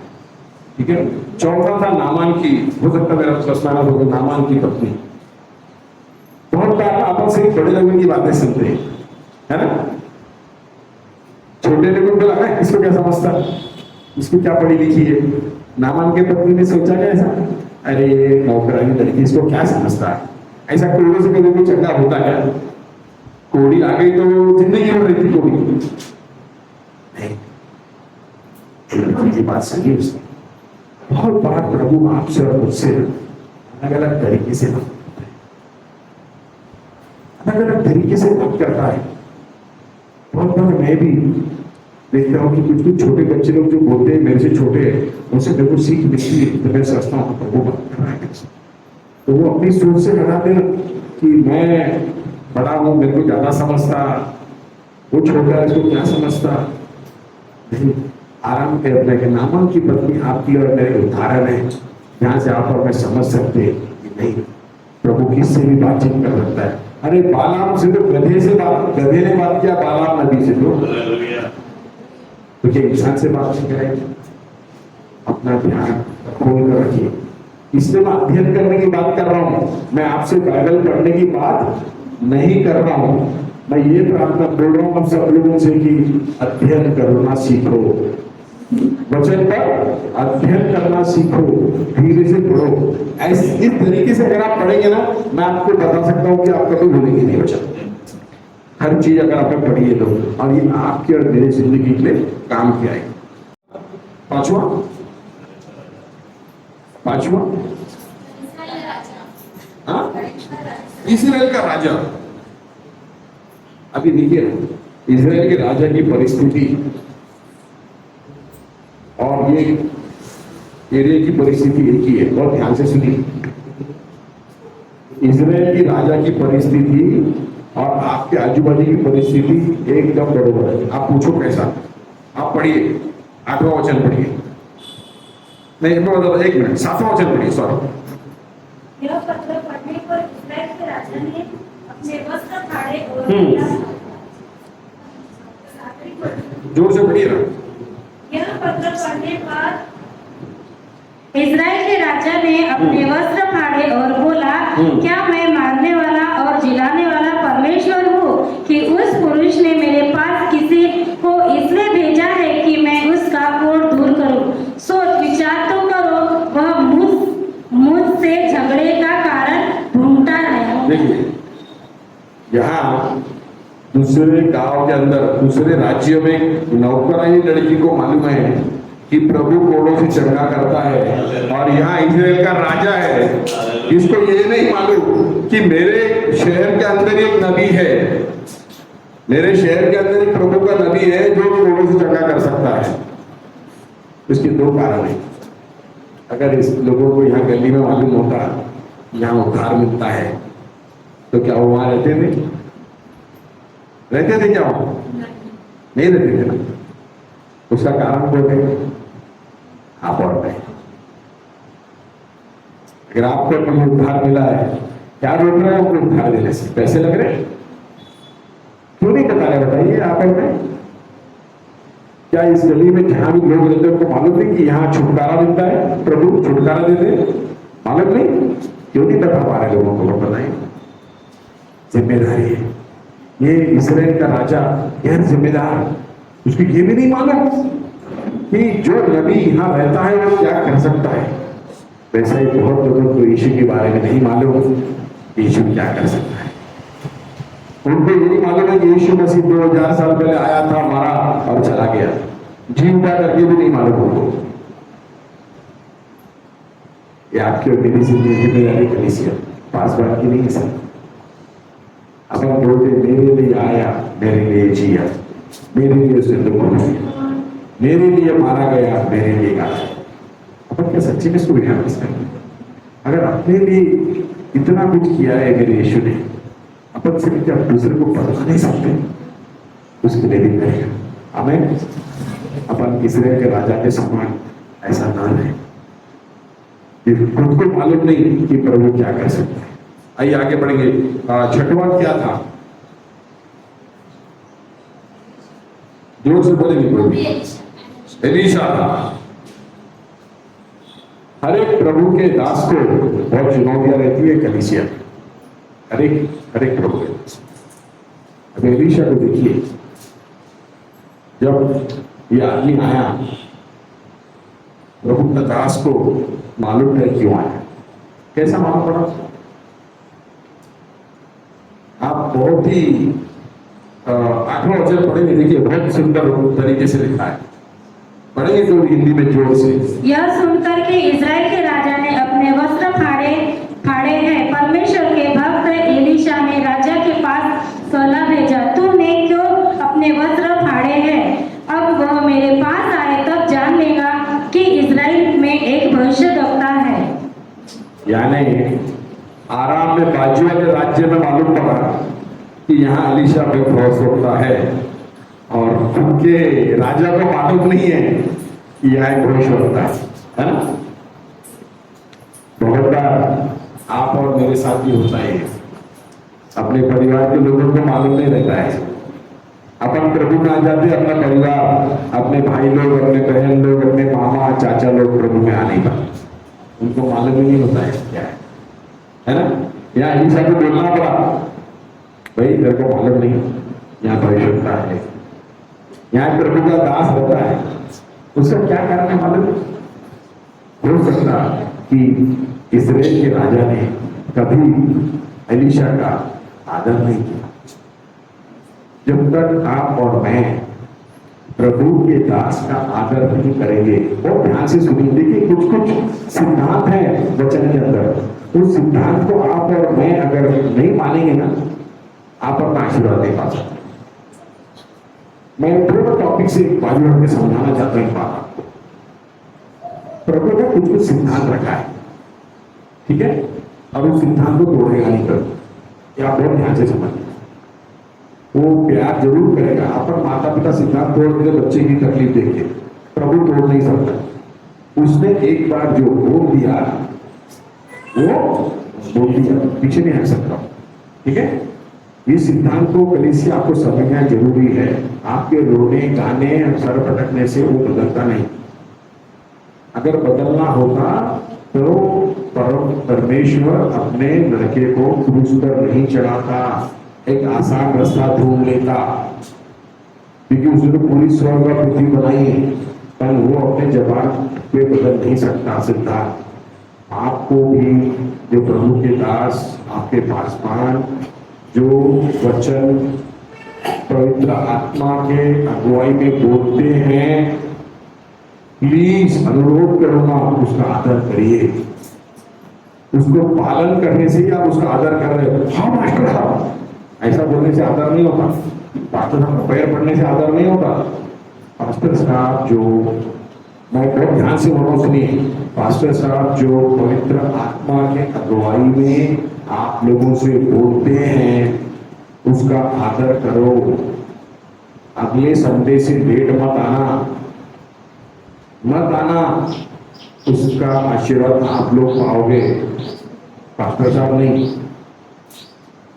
ठीक है। 14 था नामान की, हो सकता मेरा प्रश्न होगा, नामान की पत्नी। बहुत बार अपन अपन सिर्फ बड़े लोगों की बातें सुनते हैं, है ना? छोटे लोगों को लगा इसको क्या समझता, इसको क्या पढ़ी लिखी है। नामान के पत्नी ने सोचा क्या ऐसा, अरे नौकरानी लड़की इसको क्या समझता है, ऐसा कोड़े से कभी कोई चंगा होता है? कोड़ी आ गई तो जिंदगी भर रहती कोड़ी नहीं। की बात सही है उसने। बहुत बार प्रभु आपसे और मुझसे अलग अलग तरीके से बात करता है, अलग अलग तरीके से बात करता है। बहुत बार मैं भी देखता हूँ कि कुछ कुछ छोटे बच्चे लोग जो बोलते हैं मेरे से छोटे हैं, उनसे मेरे को सीख मिलती है, तो मैं सोचता हूँ प्रभु बात कर रहा है। तो वो अपनी सोच से हटाते ना कि मैं बड़ा हूँ, मेरे को ज्यादा समझता, वो छोटा है इसको क्या समझता। नहीं, आराम करने के नामन की पत्नी आपकी और मेरे उदाहरण है, यहाँ से आप और मैं समझ सकते हैं कि नहीं, प्रभु किससे भी बातचीत कर सकता है। अरे बालाम से तो गधे ने बात किया, बालाम नबी से तो क्या इंसान से बातचीत करेंगे? अपना ध्यान खोल कर रखिए। इसलिए मैं अध्ययन करने की बात कर रहा हूं, मैं आपसे बाइबल पढ़ने की बात नहीं कर रहा हूं। मैं ये प्रार्थना बोल रहा हूं आप सब लोगों से कि अध्ययन करना सीखो, वचन पर अध्ययन करना सीखो, धीरे से पढ़ो। ऐसे इस तरीके से अगर आप पढ़ेंगे ना, मैं आपको बता सकता हूं कि आप कभी भूलेंगे नहीं वचन। हर चीज अगर आपने पढ़ी है तो, और ये आपकी और मेरी जिंदगी के लिए काम किया है। पांचवा इस्राएल का राजा। अभी देखिए ना, इस्राएल के राजा की परिस्थिति और ये एरिया की परिस्थिति एक ही है। बहुत ध्यान से सुनिए, इस्राएल की राजा की परिस्थिति और आपके आजू बाजू की परिस्थिति एकदम बराबर है। आप पूछो कैसा? आप पढ़िए 8वां वचन पढ़िए, नहीं एक मिनट, 7वां वचन पढ़िए, सॉरी। यह पत्र पढ़ने पर इस्राएल के राजा ने अपने वस्त्र फाड़े और जोर से पढ़िए ना। यह पत्र पढ़ने पर इस्राएल के राजा ने अपने वस्त्र फाड़े और बोला, क्या मैं मारने वाला और जिलाने वाला परमेश्वर हूँ कि उस पुरुष ने मेरे पास किसी को इसलिए भेजा है कि मैं उसका कोढ़ दूर करूँ। सोच विचार तो करो, वह मुझसे झगड़े का कारण ढूंढता रहा। देखिए यहाँ दूसरे गांव के अंदर, दूसरे राज्य में नौकरानी लड़की को मालूम है कि प्रभु कोड़ों से चंगा करता है, और यहाँ इस्राएल का राजा है, इसको ये नहीं मालूम कि मेरे शहर के अंदर एक नबी है, मेरे शहर के अंदर एक प्रभु का नबी है जो कोड़ों से चंगा कर सकता है। इसके दो कारण है। अगर इस लोगों को यहाँ गली में मालूम होता यहाँ उद्धार मिलता है तो क्या वो वहां रहते थे? क्या वो नहीं रहते थे ना? उसका कारण बोल रहे आप और मैं। अगर आपको अपना उद्धार मिला है, क्या रोक रहे हैं आपको उद्धार देने से? पैसे लग रहे हैं? क्यों नहीं बता रहे बताइए आप और मैं। क्या इस गली में जहां भी लोग रहते हैं उनको मालूम नहीं कि यहाँ छुटकारा मिलता है, प्रभु छुटकारा देते? मालूम नहीं? क्यों नहीं बता पा रहे लोगों को? बताइए, जिम्मेदारी है। ये इस्राएल का राजा गैर जिम्मेदार, उसको ये भी नहीं मालूम कि जो नबी यहाँ रहता है वो क्या कर सकता है। वैसा ही बहुत लोगों को यीशु के बारे में नहीं मालूम कि यीशु क्या कर सकता है। उनको यही मालूम है कि यीशु मसीह 2000 साल पहले आया था, मारा और चला गया, जी उठा करके भी नहीं मालूम उनको। ये आपकी और मेरी जिम्मेदारी कलीसिया पासवान की नहीं है सर। अब हम बोलते मेरे लिए आया, मेरे लिए जिया, मेरे लिए उसने दुख उठाया, मेरे लिए मारा गया, मेरे लिए गाया। अपन क्या सच्ची में इसको रिहाइस करें? अगर अपने लिए इतना कुछ किया है मेरे यीशु ने, अपन से क्या दूसरे को बता नहीं सकते? उसके लिए भी करेगा। आमीन। अपन इस्राएल के राजा के समान ऐसा ना रहे, खुद को मालूम नहीं कि प्रभु क्या कर सकता है। आइए आगे बढ़ेंगे। छठवां क्या था? जोर से बोलेंगे प्रभु। एलीशा था। हर एक प्रभु के दास को बहुत चुनौतियां रहती है कलीसिया। हर एक प्रभु के दास। अब एलीशा को देखिए, जब ये आदमी आया, प्रभु का दास को मालूम है क्यों आया। कैसा मालूम पड़ा? आप बहुत ही 8वां अध्याय पढ़ेंगे, देखिए बहुत सुंदर तरीके से लिखा है। पढ़ेंगे तो हिंदी में जोर से। यह सुनकर के इज़राइल के राजा ने अपने वस्त्र फाड़े हैं। परमेश्वर के भक्त एलीशा ने राजा के पास सलाह भेजा, तूने क्यों अपने वस्त्र फाड़े हैं? अब वह मेरे पास आए तब जान लेगा कि इज़राइल में एक भविष्यद्वक्ता है। यानी आराम में बाजू वाले राज्य में मालूम पड़ा कि यहाँ एलीशा में भविष्यद्वक्ता है, और उनके राजा को मालूम नहीं है कि यह एक भविष्यद्वक्ता है ना। बहुत बार आप और मेरे साथ भी होता है, अपने परिवार के लोगों को मालूम नहीं रहता है। अपन प्रभु में आ जाते, अपना परिवार, अपने भाई लोग, अपने बहन लोग, अपने मामा चाचा लोग प्रभु में आ नहीं पाते, उनको मालूम ही नहीं होता है क्या है ना। यहाँ एलीशा को बोलना पड़ा, भाई तेरे को मालूम नहीं यहाँ भविष्यद्वक्ता है, यहाँ प्रभु का दास रहता है, उसका क्या कारण है मालूम? हो सकता कि इस्राएल के राजा ने कभी एलीशा का आदर नहीं किया। जब तक आप और मैं प्रभु के दास का आदर नहीं करेंगे, और ध्यान से सुनिए, देखिए कुछ कुछ सिद्धांत है वचन के अंदर, उस सिद्धांत को आप और मैं अगर नहीं मानेंगे ना, आप अपना आशीर्वाद नहीं पा सकते। मैं थोड़ा टॉपिक से बाजू हट के समझाना चाहता हूँ बात आपको। प्रभु ने कुछ कुछ सिद्धांत रखा है, ठीक है, अब उस सिद्धांत को तोड़ेगा नहीं करो, आप बहुत ध्यान से समझिए। वो प्यार जरूर करेगा, अपन माता पिता सिद्धांत तोड़ के बच्चे की तकलीफ देखते, प्रभु तोड़ नहीं सकता। उसने एक बार जो बोल दिया वो बोल दिया, पीछे नहीं हट सकता, ठीक है। ये सिद्धांत को कलीसिया आपको समझना जरूरी है। आपके रोने गाने सर पटकने से वो बदलता नहीं। अगर बदलना होता तो परमेश्वर अपने लड़के को क्रूस पर नहीं चढ़ाता, एक आसान रास्ता ढूंढ लेता, क्योंकि उसने तो पूरी स्वर्ग और पृथ्वी बनाई है, पर वो अपने जवान पे बदल नहीं सकता सिद्धांत। आपको भी जो प्रभु के दास, आपके पासवान जो वचन पवित्र आत्मा के अगुवाई में बोलते हैं, प्लीज अनुरोध करूंगा उसका आदर करिए। उसको पालन करने से ही आप उसका आदर कर रहे हो। हाँ मास्टर साहब, ऐसा बोलने से आदर नहीं होता। पास्टर साहब पैर पड़ने से आदर नहीं होता। पास्टर साहब जो, मैं बहुत ध्यान से बोल रहा हूं, सुनिए, पास्टर साहब जो पवित्र आत्मा के अगुवाई में आप लोगों से बोलते हैं, उसका आदर करो। अगले संडे से लेट मत आना, उसका आशीर्वाद आप लोग पाओगे। पास्टर साहब नहीं,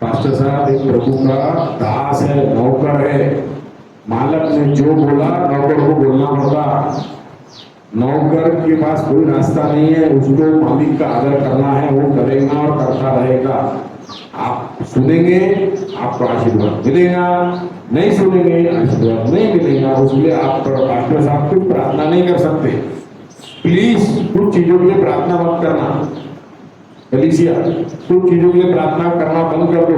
पास्टर साहब एक प्रभु का दास है, नौकर है। मालक ने जो बोला नौकर को बोलना पड़ता। नौकर के पास कोई रास्ता नहीं है, उसको मालिक का आदर करना है, वो करेगा और करता रहेगा। आप सुनेंगे आपको आशीर्वाद मिलेगा, नहीं सुनेंगे आशीर्वाद नहीं मिलेगा। उसके लिए आप पास्टर साहब कुछ प्रार्थना नहीं कर सकते। प्लीज कुछ चीजों के लिए प्रार्थना मत करना। कलीसिया कुछ चीजों के लिए प्रार्थना करना बंद कर दो।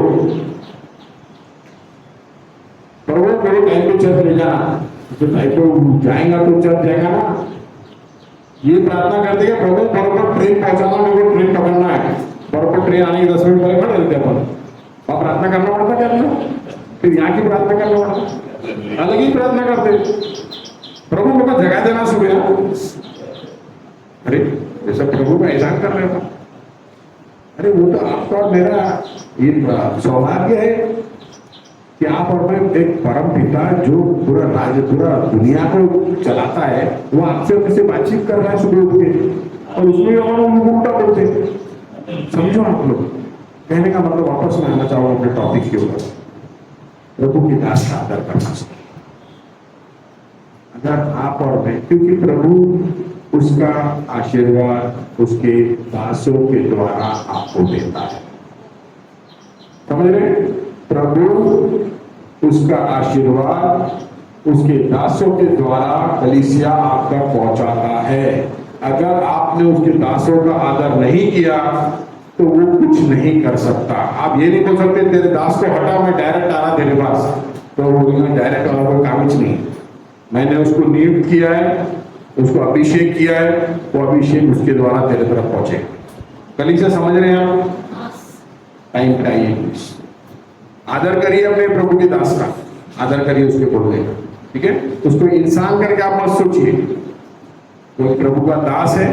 प्रभु मेरे टाइम पे चर्च ले जाना, तो टाइम पे जाएगा तो चर्च जाएगा ना। ये प्रार्थना करते हैं प्रभु बराबर ट्रेन पहुंचाना, मेरे को ट्रेन पकड़ना है, बराबर ट्रेन आने के 10 मिनट पहले खड़े रहते अपन। अब प्रार्थना करना पड़ता क्या अपना? फिर यहाँ की प्रार्थना करना पड़ता, अलग ही प्रार्थना करते। प्रभु मेरे को जगह देना सुबह। अरे जैसा प्रभु का एहसान कर रहे हो, अरे वो तो आपका और मेरा ये सौभाग्य है कि आप और मैं एक परम पिता जो पूरा राज्य, पूरा दुनिया को चलाता है, वो आपसे अपने से बातचीत कर रहा है सुबह उठ के, और उसमें और उल्टा बोलते। समझो आप लोग, कहने का मतलब वापस मैं आना चाहूंगा अपने टॉपिक के ऊपर, प्रभु के दास का आदर करना चाहिए। अगर आप और मैं, क्योंकि प्रभु उसका आशीर्वाद उसके दासों के द्वारा आपको देता है। समझ रहे? प्रभु उसका आशीर्वाद उसके दासों के द्वारा कलीसिया आप तक पहुंचाता है। अगर आपने उसके दासों का आदर नहीं किया तो वो कुछ नहीं कर सकता। आप ये नहीं बोल सकते तेरे दास को हटा, मैं डायरेक्ट आ रहा तेरे पास, तो वो डायरेक्ट वाला कोई काम ही नहीं। मैंने उसको नियुक्त किया है, उसको अभिषेक किया है, वो अभिषेक उसके द्वारा तेरे तरफ पहुंचे। कलीसिया समझ रहे हैं आप? टाइम टाइम आदर करिए अपने प्रभु के दास का, आदर करिए उसके बोलने का, ठीक है? उसको इंसान करके आप मत सोचिए, वो प्रभु का दास है।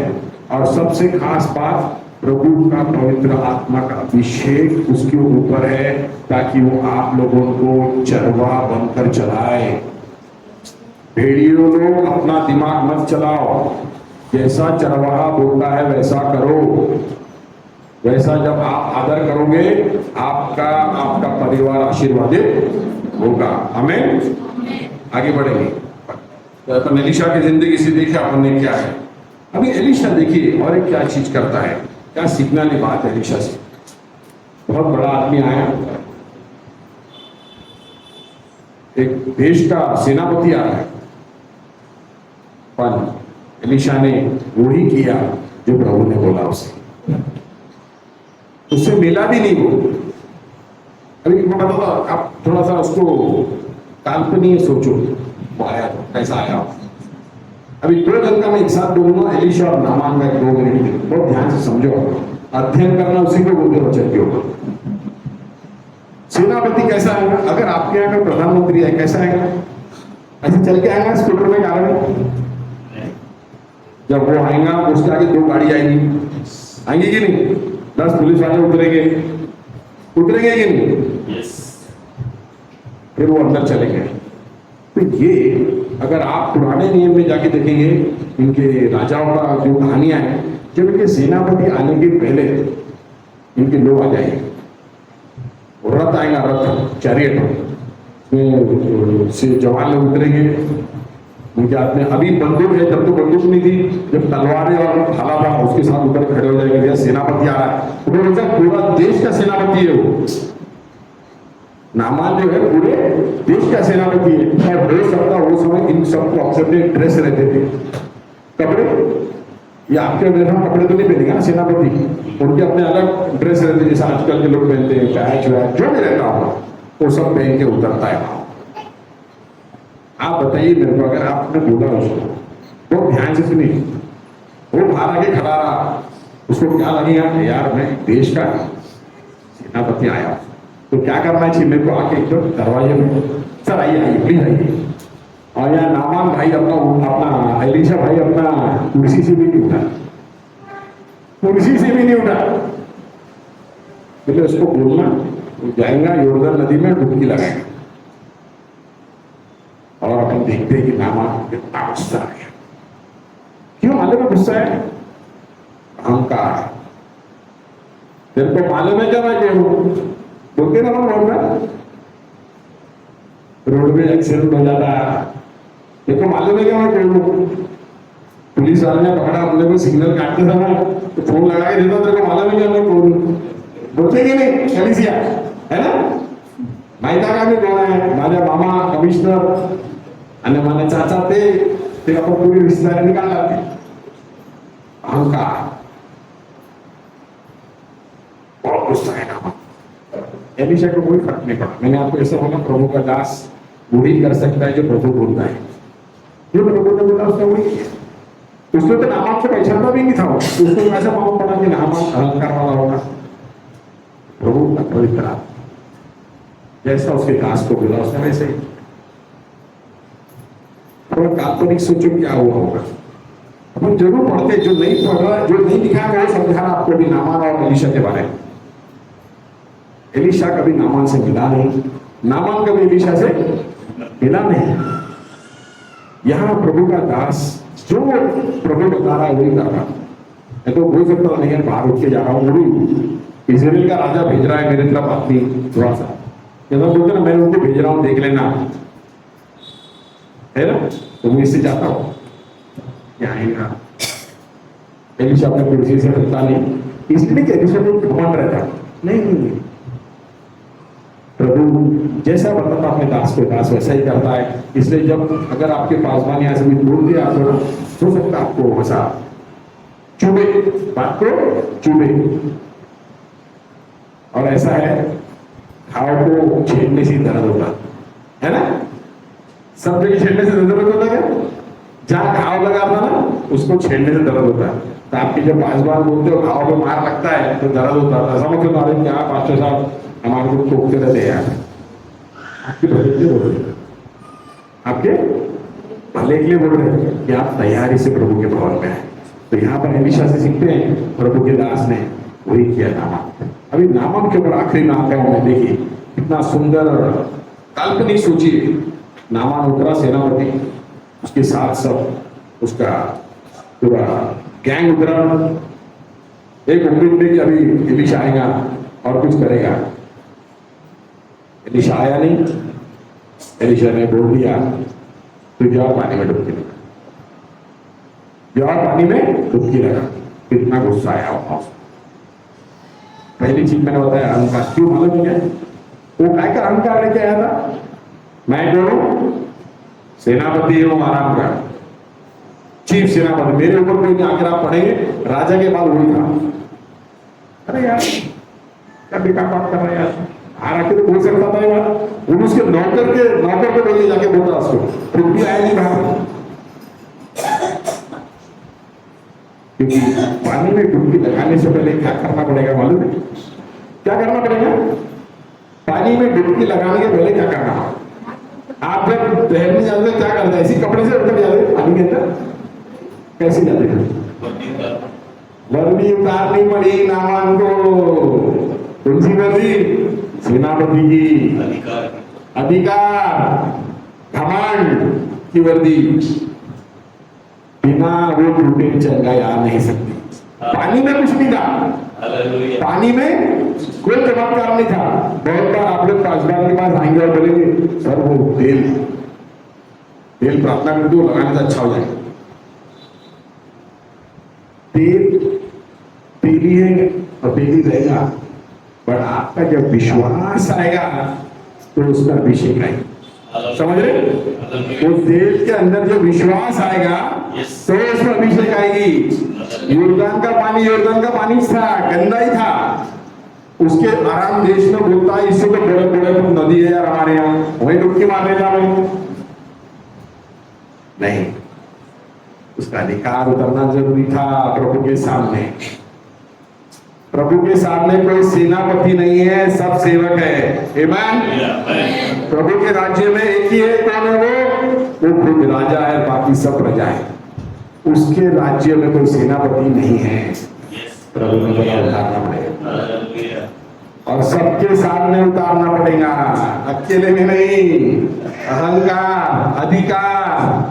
और सबसे खास बात, प्रभु का पवित्र आत्मा का अभिषेक उसके ऊपर है ताकि वो आप लोगों को चरवा बनकर चलाए। भेड़ियों लोग अपना दिमाग मत चलाओ, जैसा चरवाहा बोलता है वैसा करो। वैसा जब आप आदर करोगे आपका परिवार आशीर्वादित होगा। हमें आगे बढ़ेंगे। तो अपन एलीशा की जिंदगी से देखिए अपन ने क्या है। अभी एलीशा देखिए और एक क्या चीज करता है, क्या सीखने वाली बात है एलीशा से। बहुत बड़ा आदमी आया, एक देश का सेनापति आ रहा है, पर एलीशा ने वही किया जो प्रभु ने बोला उसे, उससे मिला भी नहीं वो। अभी मैं बताता, आप थोड़ा सा उसको काल्पनिक सोचो, वो आया कैसा आया। अभी 2 घंटा में एक साथ बोलूंगा, एलीशा और नामान का 2 मिनट, बहुत ध्यान से समझो। अध्ययन करना उसी को बोलते वचन के ऊपर। सेनापति कैसा आएगा? अगर आपके यहाँ का प्रधानमंत्री है कैसा आएगा? ऐसे चल के आएगा स्कूटर में कार में? जब वो आएगा उसके आगे 2 गाड़ी आएंगी कि नहीं? 10 पुलिस वाले उतरेंगे कि नहीं? फिर वो अंदर चले गए। तो ये अगर आप पुराने नियम में जाके देखेंगे, इनके राजाओं का जो कहानियां हैं, जब इनके सेनापति आने के पहले इनके लोग आ जाएंगे, रथ आएगा, रथ चैरियट में से जवान लोग उतरेंगे, उनके हाथ में अभी बंदूक है, जब तो बंदूक नहीं थी, जब तलवारें और भाला था उसके साथ उतर खड़े हो जाएंगे, सेनापति आ रहा है। पूरा देश का सेनापति है वो। नामान जो है पूरे देश का सेनापति है। और हो सकता वो समय इन सबको अपने ड्रेस रहते थे, कपड़े, ये आपके वैसा कपड़े तो नहीं पहनेगा ना सेनापति, उनके अपने अलग ड्रेस रहते, जैसे आजकल के लोग पहनते हैं, पैच वैच जो भी रहता होगा वो सब पहन के उतरता है। आप बताइए मेरे को, अगर आपने बोला उसको, वो ध्यान से सुनिए, वो बाहर आके खड़ा रहा, उसको क्या लगेगा यार मैं देश का सेनापति आया, तो क्या करना चाहिए मेरे को? आके एकदम दरवाजे में, सर आइए प्लीज आइए। और यहाँ नामान भाई अपना एलीशा भाई अपना कुर्सी से भी नहीं उठा, बोले उसको बोलना, वो जाएगा योर्दन नदी में डुबकी लगाएगा। और अपन देखते हैं कि नामान कितना गुस्सा आ गया। क्यों मालूम है गुस्सा है? अहंकार। तेरे को मालूम है क्या मैं क्यों बोलते ना रोड में एक्सीडेंट हो जाता है, देखो मालूम है क्या मैं क्यों? पुलिस वाले ने पकड़ा, अपने को सिग्नल काटते समय तो फोन लगा के देता, तेरे को मालूम है क्या मैं कौन? बोलते कि नहीं कलीसिया, है ना? माहिता का भी कोण आहे, माझ्या मामा कमिश्नर आणि माझे चाचा ते आपण पूरी रिश्तेदारी निकाल लाते। अहंकार, बहुत गुस्सा है ना। एलीशा को कोई फर्क नहीं पड़ा। मैंने आपको ऐसा बोला, प्रभु का दास वही कर सकता है जो प्रभु बोलता है। जो प्रभु ने बोला उसने वही किया। उसने तो नामान को पहचानता भी नहीं था, उसको ऐसा मालूम पड़ा कि नामान अहंकार वाला होगा। प्रभु का पवित्र आत्मा जैसा उसके दास को बोला उसने वैसे ही। थोड़ा काल्पनिक सोचो क्या हुआ होगा। अपन जरूर पढ़ते, जो नहीं पढ़ रहा, जो नहीं दिखा मैं समझा रहा आपको भी नामान और एलीशा के बारे में। एलीशा कभी नामान से मिला नहीं, नामान कभी एलीशा से मिला नहीं। यहाँ प्रभु का दास जो प्रभु बता रहा है वही कर रहा है। तो बोल सकता नहीं है बाहर उठ के जा रहा हूँ, वही इजराइल का राजा भेज रहा है मेरे तरफ आदमी, थोड़ा सा बोलते ना मैं उनको भेज रहा हूँ, देख लेना, है ना? तो मैं इससे जाता हूँ, क्या आएगा? एलीशा अपने कुर्सी से हटता नहीं, इसलिए कि एलीशा को घमंड रहता नहीं। प्रभु जैसा बताता अपने दास को, दास वैसा ही करता है। इसलिए जब अगर आपके पासवान यहाँ से भी बोल दिया तो हो सकता है आपको वैसा चुभे, बात को चुभे। और ऐसा है, घाव को छेड़ने से दर्द होता है ना, सब जगह छेड़ने से दर्द होता है क्या? जहां घाव लगा था ना उसको छेड़ने से दर्द होता है। तो आपके जब पासवान बोलते हो घाव पे मार लगता है तो दर्द होता है। ऐसा मतलब मारे क्या पास्टर साहब हमारे को टोकते रहते हैं यार, आपके भले के लिए बोल रहे हैं, आपके भले के लिए बोल रहे हैं कि आप तैयारी से प्रभु के भवन में आए। तो यहाँ पर एलिशा से सीखते हैं, प्रभु के दास ने वही किया नामम। अभी नामम के ऊपर आखिरी नाम में देखिए कितना सुंदर काल्पनिक सोचिए। नामान उतरा सेनापति, उसके साथ सब उसका पूरा गैंग उतरा। एक उम्मीद में कि अभी एलिशा आएगा और कुछ करेगा। एलिशा आया नहीं। एलिशा ने बोल दिया तो जाओ पानी में डुबकी लगा, जाओ पानी में डुबकी लगा। कितना गुस्सा आया वहां। पहली चीज मैंने बताया अहंकार। क्यों मालूम है? वो काय का अहंकार लेके आया था? मैं कौन? सेनापति हूं आराम का, चीफ सेनापति, मेरे ऊपर कोई नहीं। आकर आप पढ़ेंगे राजा के बाद वही था। अरे यार क्या बेकार बात कर रहे हैं यार, आके तो बोल सकता था ये बात। वो उसके नौकर को बोलिए जाके बोलता उसको, खुद भी आया नहीं बाहर। क्योंकि पानी में डुबकी लगाने से पहले क्या करना पड़ेगा मालूम है? क्या करना पड़ेगा? पानी में डुबकी लगाने के पहले क्या करना? आप जब तैरने जाते हो क्या करते हैं? इसी कपड़े से उतर जाते हैं पानी के अंदर? कैसे जाते हैं? वर्दी उतारनी पड़ी नामान को। कौन सी वर्दी? सेनापति की अधिकार घमंड की वर्दी। बिना वो टूटे चंगा आ नहीं सकती। पानी में कुछ नहीं था, पानी में कोई चमत्कार नहीं था। बहुत बार आप लोग पासवान के पास आएंगे और बोलेंगे सर वो तेल प्रार्थना कर दो लगाने से अच्छा हो जाएगा। तेली है और तेली रहेगा, पर आपका जब विश्वास आएगा तो उसका अभिषेक आएगा। समझ रहे? वो तेल के अंदर जो विश्वास आएगा तो उसमें अभिषेक आएगी। योर्दान का पानी था, गंदा ही था। उसके आराम देश में बोलता है इससे तो बड़े बड़े नदी है यार हमारे यहाँ, वही डुबकी मारने जा रहे नहीं। उसका अधिकार उतरना जरूरी था प्रभु के सामने। प्रभु के सामने कोई सेनापति नहीं है, सब सेवक है। आमीन। प्रभु के राज्य में एक ही है, कौन है वो खुद राजा है, बाकी सब प्रजा है। उसके राज्य में कोई सेनापति नहीं है। प्रभु ने बोला उतारना पड़ेगा और सबके सामने उतारना पड़ेगा, अकेले में नहीं। अहंकार, अधिकार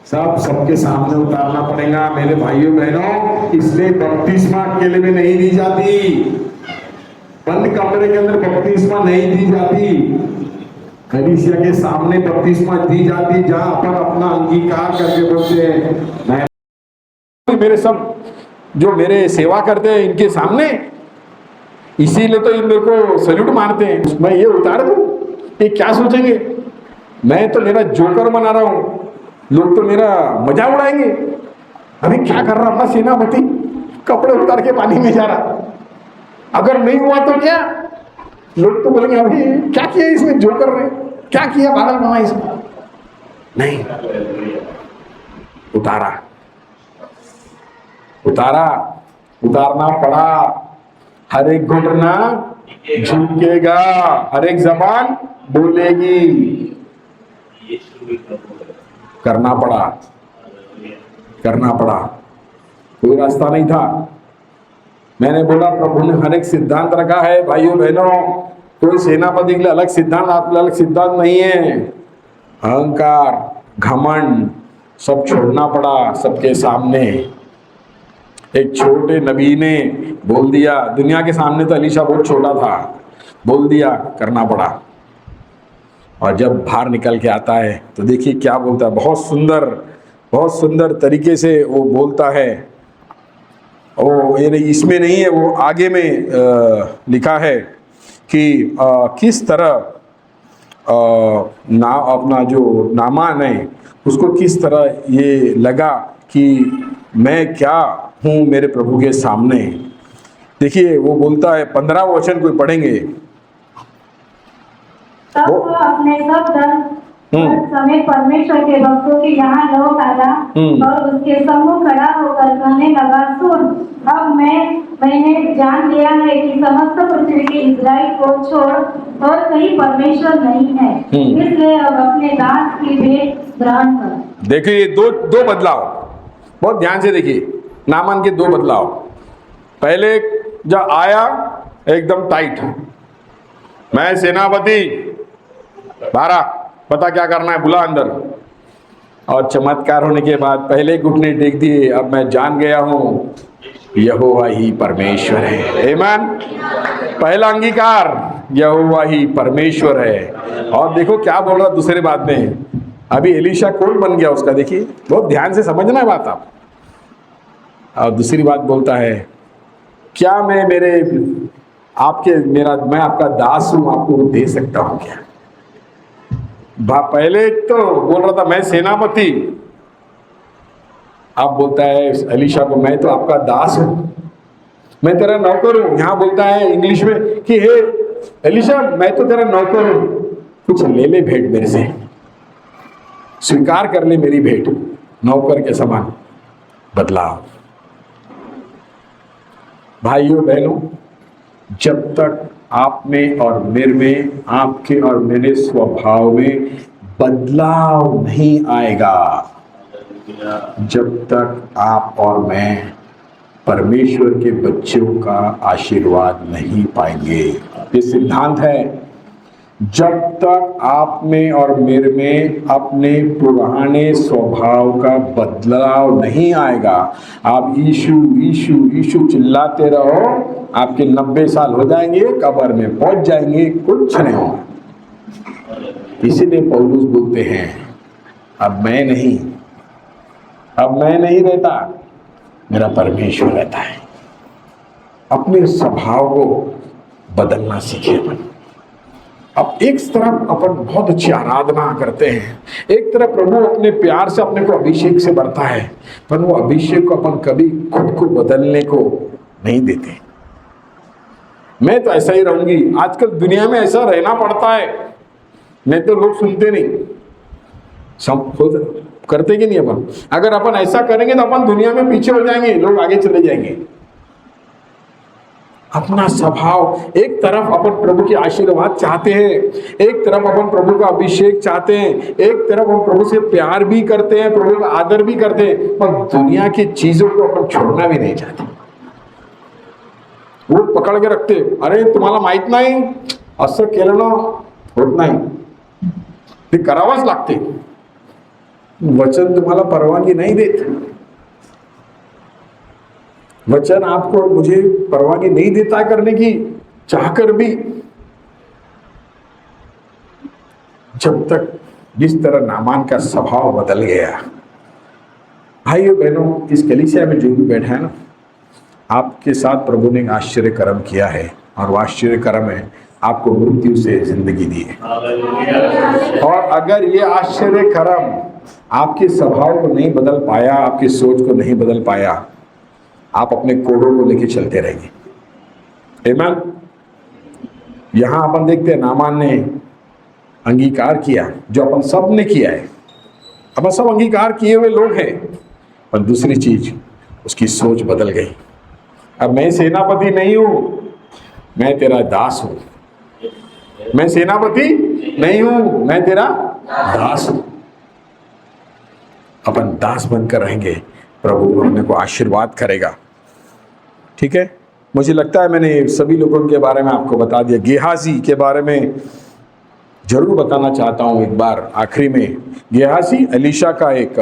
सब सबके सामने उतारना पड़ेगा मेरे भाइयों बहनों। इसलिए बपतिस्मा अकेले में नहीं दी जाती, बंद कमरे के अंदर बपतिस्मा नहीं दी जाती। कलीसिया के सामने बपतिस्मा दी जाती, जहां अपन अपना अंगीकार करके बोलते हैं मैं मेरे सब जो मेरे सेवा करते हैं इनके सामने, इसीलिए तो इन मेरे को सैल्यूट मारते हैं। मैं ये उतार दूं, ये क्या सोचेंगे? मैं तो मेरा जोकर बना रहा हूं, लोग तो मेरा मजा उड़ाएंगे। अभी क्या कर रहा अपना सेनापति, कपड़े उतार के पानी में जा रहा। अगर नहीं हुआ तो क्या? लोग तो बोलेंगे अभी क्या किया इसमें, जोकर ने क्या किया, पागल बना इसमें। नहीं, उतारना पड़ा। हर एक घुटना झुकेगा, हर एक जबान बोलेगी। करना पड़ा, कोई रास्ता नहीं था। मैंने बोला प्रभु ने हर एक सिद्धांत रखा है भाइयों बहनों, कोई सेनापति के लिए अलग सिद्धांत, आपके अलग सिद्धांत नहीं है। अहंकार, घमंड सब छोड़ना पड़ा सबके सामने। एक छोटे नबी ने बोल दिया, दुनिया के सामने तो एलीशा बहुत छोटा था, बोल दिया, करना पड़ा। और जब बाहर निकल के आता है तो देखिए क्या बोलता है। बहुत सुंदर तरीके से वो बोलता है। वो ये नहीं, इसमें नहीं है, वो आगे में लिखा है कि किस तरह अपना जो नामान है उसको किस तरह ये लगा कि मैं क्या हूँ मेरे प्रभु के सामने। देखिए वो बोलता है 15 वचन कोई पढ़ेंगे। तब वह अपने सब धन समेत परमेश्वर के भक्तों के यहाँ लौट आया और उसके सम्मुख खड़ा होकर कहने लगा, सुन, अब मैंने जान लिया है कि समस्त पृथ्वी के इस्राएल को छोड़ और कहीं परमेश्वर नहीं है, इसलिए अब अपने दास की भेंट ग्रहण कर। देखिए दो बदलाव, बहुत ध्यान से देखिए, नामान के दो बदलाव। पहले जब आया एकदम टाइट, मैं सेनापति 12 पता क्या करना है, बुला अंदर। और चमत्कार होने के बाद पहले घुटने टेक दिए, अब मैं जान गया हूँ यहोवा ही परमेश्वर है। आमीन। पहला अंगीकार, यहोवा ही परमेश्वर है। और देखो क्या बोल रहा दूसरे बात में, अभी एलीशा कौन बन गया उसका, देखिए बहुत ध्यान से समझना है बात आप। और दूसरी बात बोलता है, क्या मैं आपका दास हूं, आपको दे सकता हूं क्या। पहले तो बोल रहा था मैं सेनापति, अब बोलता है एलीशा को मैं तो आपका दास हूं, मैं तेरा नौकर हूं। यहां बोलता है इंग्लिश में कि हे एलीशा, मैं तो तेरा नौकर हूं, कुछ ले ले भेंट मेरे से, स्वीकार कर ले मेरी भेंट, नौकर के समान। बदलाव। भाइयों बहनों, जब तक आप में और मेरे में, आपके और मेरे स्वभाव में बदलाव नहीं आएगा, जब तक आप और मैं परमेश्वर के बच्चों का आशीर्वाद नहीं पाएंगे। ये सिद्धांत है, जब तक आप में और मेरे में अपने पुराने स्वभाव का बदलाव नहीं आएगा, आप यीशु यीशु यीशु चिल्लाते रहो, आपके 90 साल हो जाएंगे, कब्र में पहुंच जाएंगे, कुछ नहीं होगा। इसीलिए पौलुस बोलते हैं, अब मैं नहीं रहता, मेरा परमेश्वर रहता है। अपने स्वभाव को बदलना सीखे अपन। अब एक तरफ अपन बहुत अच्छी आराधना करते हैं, एक तरफ प्रभु अपने प्यार से अपने को अभिषेक से भरता है, पर वो अभिषेक को अपन कभी खुद को बदलने को नहीं देते। मैं तो ऐसा ही रहूंगी, आजकल दुनिया में ऐसा रहना पड़ता है, नहीं तो लोग सुनते नहीं, सब खुद करते कि नहीं। अपन अगर अपन ऐसा करेंगे तो अपन दुनिया में पीछे हो जाएंगे, लोग आगे चले जाएंगे। अपना स्वभाव, एक तरफ अपन प्रभु के आशीर्वाद चाहते हैं, एक तरफ अपन प्रभु का अभिषेक चाहते हैं, एक तरफ हम प्रभु से प्यार भी करते हैं, प्रभु का आदर भी करते हैं, पर दुनिया की चीजों को अपन छोड़ना भी नहीं चाहते। वो पकड़ के रखते, अरे तुम्हाला माहित नाही, असं केलं ना होत नाही, ते करावंच लागते। वचन तुम्हाला परवानगी नहीं देते, वचन आपको और मुझे परवानगी नहीं देता करने की, चाहकर भी। जब तक जिस तरह नामान का स्वभाव बदल गया, भाइयों बहनों, इस कलीसिया में जो भी बैठा है ना, आपके साथ प्रभु ने एक आश्चर्य कर्म किया है, और वो आश्चर्य कर्म है आपको मृत्यु से जिंदगी दी है। और अगर ये आश्चर्य कर्म आपके स्वभाव को नहीं बदल पाया, आपकी सोच को नहीं बदल पाया, आप अपने कोडों को लेके चलते रहेंगे। आमीन। यहां अपन देखते हैं नामान ने अंगीकार किया, जो अपन सब ने किया है, अपन सब अंगीकार किए हुए लोग हैं, पर दूसरी चीज उसकी सोच बदल गई। अब मैं सेनापति नहीं हूं, मैं तेरा दास हूं। मैं सेनापति नहीं हूं, मैं तेरा दास हूं। अपन दास बनकर रहेंगे, प्रभु अपने को आशीर्वाद करेगा। ठीक है, मुझे लगता है मैंने सभी लोगों के बारे में आपको बता दिया। गेहाजी के बारे में जरूर बताना चाहता हूं एक बार आखिरी में। गेहाजी एलीशा का एक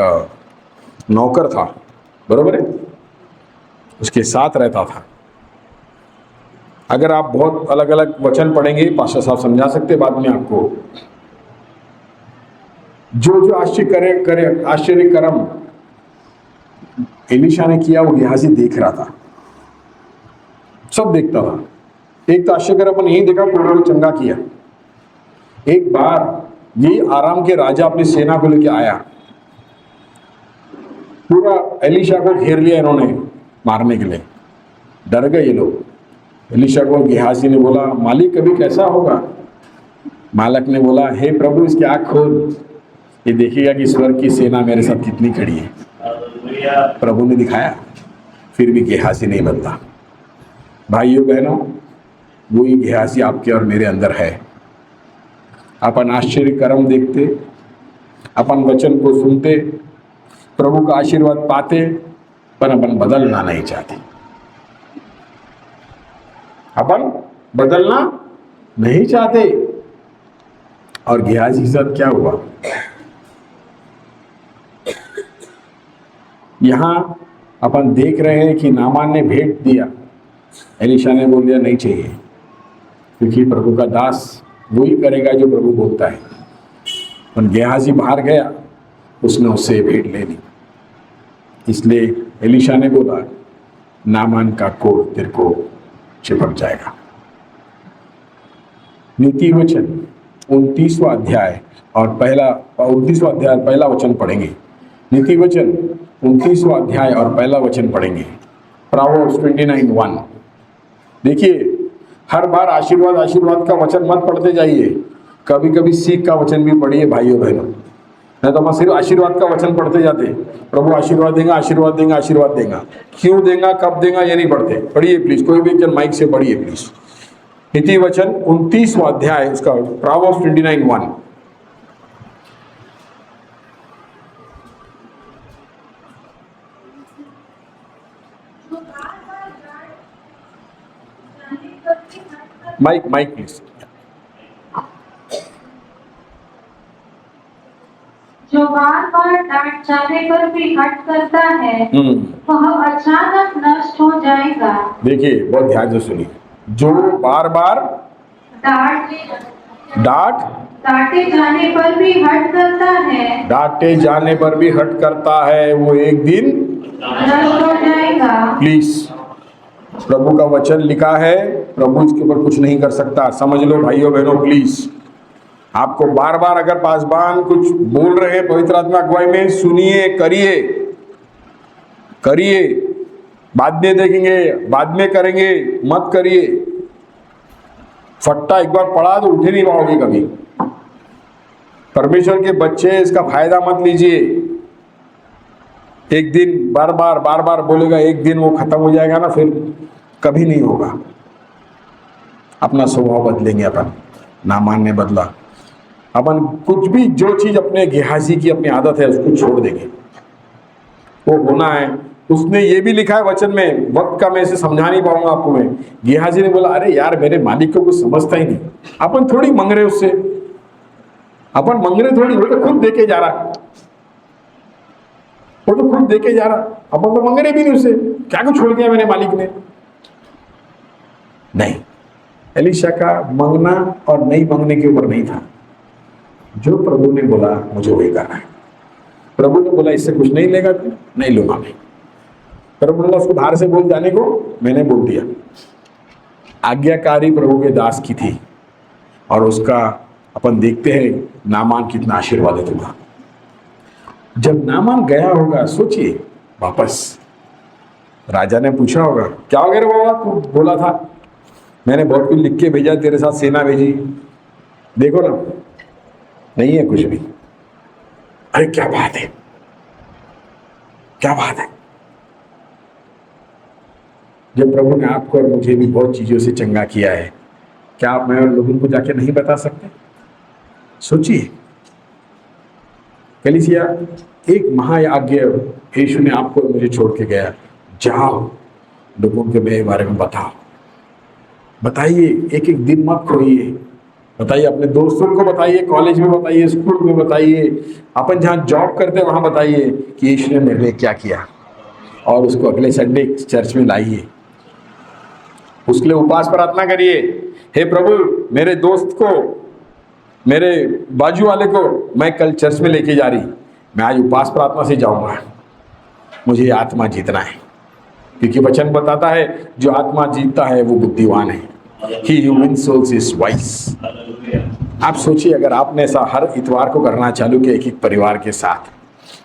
नौकर था, बरोबर है, उसके साथ रहता था। अगर आप बहुत अलग अलग वचन पढ़ेंगे, पास्टर साहब समझा सकते बाद में आपको, जो आश्चर्य कर्म एलीशा ने किया, वो गेहाजी देख रहा था, सब देखता था। एक तो आश्चर्य कर्म अपन यही देखा, कोड़ों को चंगा किया। एक बार ये आराम के राजा अपनी सेना को लेकर आया, पूरा एलीशा को घेर लिया इन्होंने मारने के लिए। डर गए ये लोग। एलीशा को गेहाजी ने बोला, मालिक कभी कैसा होगा? मालक ने बोला, हे प्रभु इसकी आँख खोल, ये देखिएगा कि स्वर्ग की सेना मेरे साथ कितनी खड़ी है। प्रभु ने दिखाया, फिर भी गेहाजी नहीं बदला। भाइयों बहनों, वही गेहाजी आपके और मेरे अंदर है। अपन आश्चर्य कर्म देखते, अपन वचन को सुनते, प्रभु का आशीर्वाद पाते, पर अपन बदलना नहीं चाहते। अपन बदलना नहीं चाहते। और गेहाजी के साथ क्या हुआ? यहां अपन देख रहे हैं कि नामान ने भेंट दिया, एलीशा ने बोल दिया नहीं चाहिए, क्योंकि प्रभु का दास वही करेगा जो प्रभु बोलता है। पर गेहाजी बाहर गया, उसने उससे भेंट ले ली। इसलिए एलीशा ने बोला, नामान का कोट तेरे को चिपक जाएगा। नीति वचन 29वां अध्याय और 29वां अध्याय पहला वचन पढ़ेंगे। नीति वचन 29वां अध्याय और पहला वचन पढ़ेंगे। प्रोवर्ब्स 29:1। देखिए, हर बार आशीर्वाद का वचन मत पढ़ते जाइए, कभी कभी सीख का वचन भी पढ़िए भाइयों बहनों। नहीं तो हम सिर्फ आशीर्वाद का वचन पढ़ते जाते, प्रभु आशीर्वाद देगा, आशीर्वाद देगा, आशीर्वाद देगा, क्यों देगा, कब देगा, ये नहीं पढ़ते। पढ़िए प्लीज, कोई भी एक जन माइक से पढ़िए प्लीज। नीति वचन 29वां अध्याय, उसका प्रोवर्ब्स 29:1। Mic please. जो बार बार डांट जाने पर भी हट करता है, वह अचानक नष्ट हो जाएगा। देखिए, बहुत ध्यान से सुनिए। जो बार बार डांटे जाने पर भी हट करता है, डांटे जाने पर भी हट करता है, वो एक दिन नष्ट हो जाएगा। प्लीज, प्रभु का वचन लिखा है, प्रभु इसके ऊपर कुछ नहीं कर सकता। समझ लो भाइयों बहनों, प्लीज। आपको बार बार अगर पासवान कुछ बोल रहे हैं पवित्र आत्मा अगुवाई में, सुनिए, करिए। बाद में देखेंगे, बाद में करेंगे, मत करिए। फट्टा एक बार पड़ा तो उठे नहीं पाओगे कभी। परमेश्वर के बच्चे, इसका फायदा मत लीजिए। एक दिन बार बार बोलेगा, एक दिन वो खत्म हो जाएगा ना, फिर कभी नहीं होगा। अपना स्वभाव बदलेंगे अपन। नामान ने बदला। अपन कुछ भी, जो चीज अपने गेहाजी की अपनी आदत है उसको छोड़ देंगे, वो होना है। उसने ये भी लिखा है वचन में, वक्त का मैं इसे समझा नहीं पाऊंगा आपको मैं। गेहाजी ने बोला, अरे यार मेरे मालिक को कुछ समझता ही नहीं। अपन थोड़ी मंग रहे उससे, अपन मंग रहे थोड़ी, वो तो खुद देके जा रहा, अपन तो मंग रहे भी नहीं उससे। क्या कुछ छोड़ दिया मेरे मालिक ने? नहीं, एलीशा का मंगना और नहीं मंगने के ऊपर नहीं था। जो प्रभु ने बोला मुझे वही करना है। प्रभु ने बोला इससे कुछ नहीं लेगा, नहीं लूंगा मैं। प्रभु ने बोला उसको बाहर से बोल जाने को, मैंने बोल दिया। आज्ञाकारी प्रभु के दास की थी, और उसका अपन देखते हैं नामान कितना आशीर्वादित हुआ। जब नामान गया होगा, सोचिए, वापस राजा ने पूछा होगा, क्या हो गया रे बाबा, तू बोला था मैंने बहुत कुछ लिख के भेजा, तेरे साथ सेना भेजी, देखो ना नहीं है कुछ भी। अरे क्या बात है, क्या बात है। जब प्रभु ने आपको और मुझे भी बहुत चीजों से चंगा किया है, क्या आप मैं और लोगों को जाके नहीं बता सकते? सोचिए, कलीसिया, एक महायाज्ञा यीशु ने आपको और मुझे छोड़ के गया। जाओ लोगों के मेरे बारे में बताओ, बताइए, एक एक दिन मत खोइए, बताइए अपने दोस्तों को बताइए, कॉलेज में बताइए, स्कूल में बताइए, अपन जहाँ जॉब करते हैं वहाँ बताइए कि यीशु ने मेरे लिए क्या किया, और उसको अगले संडे चर्च में लाइए। उसके लिए उपवास प्रार्थना करिए, हे प्रभु मेरे दोस्त को, मेरे बाजू वाले को मैं कल चर्च में लेके जा रही, मैं आज उपवास प्रार्थना से जाऊँगा, मुझे आत्मा जीतना है। क्योंकि वचन बताता है जो आत्मा जीतता है वो बुद्धिमान है। He who wins souls is wise। आप सोचिए अगर आपने ऐसा हर इतवार को करना चालू किया एक एक परिवार के साथ,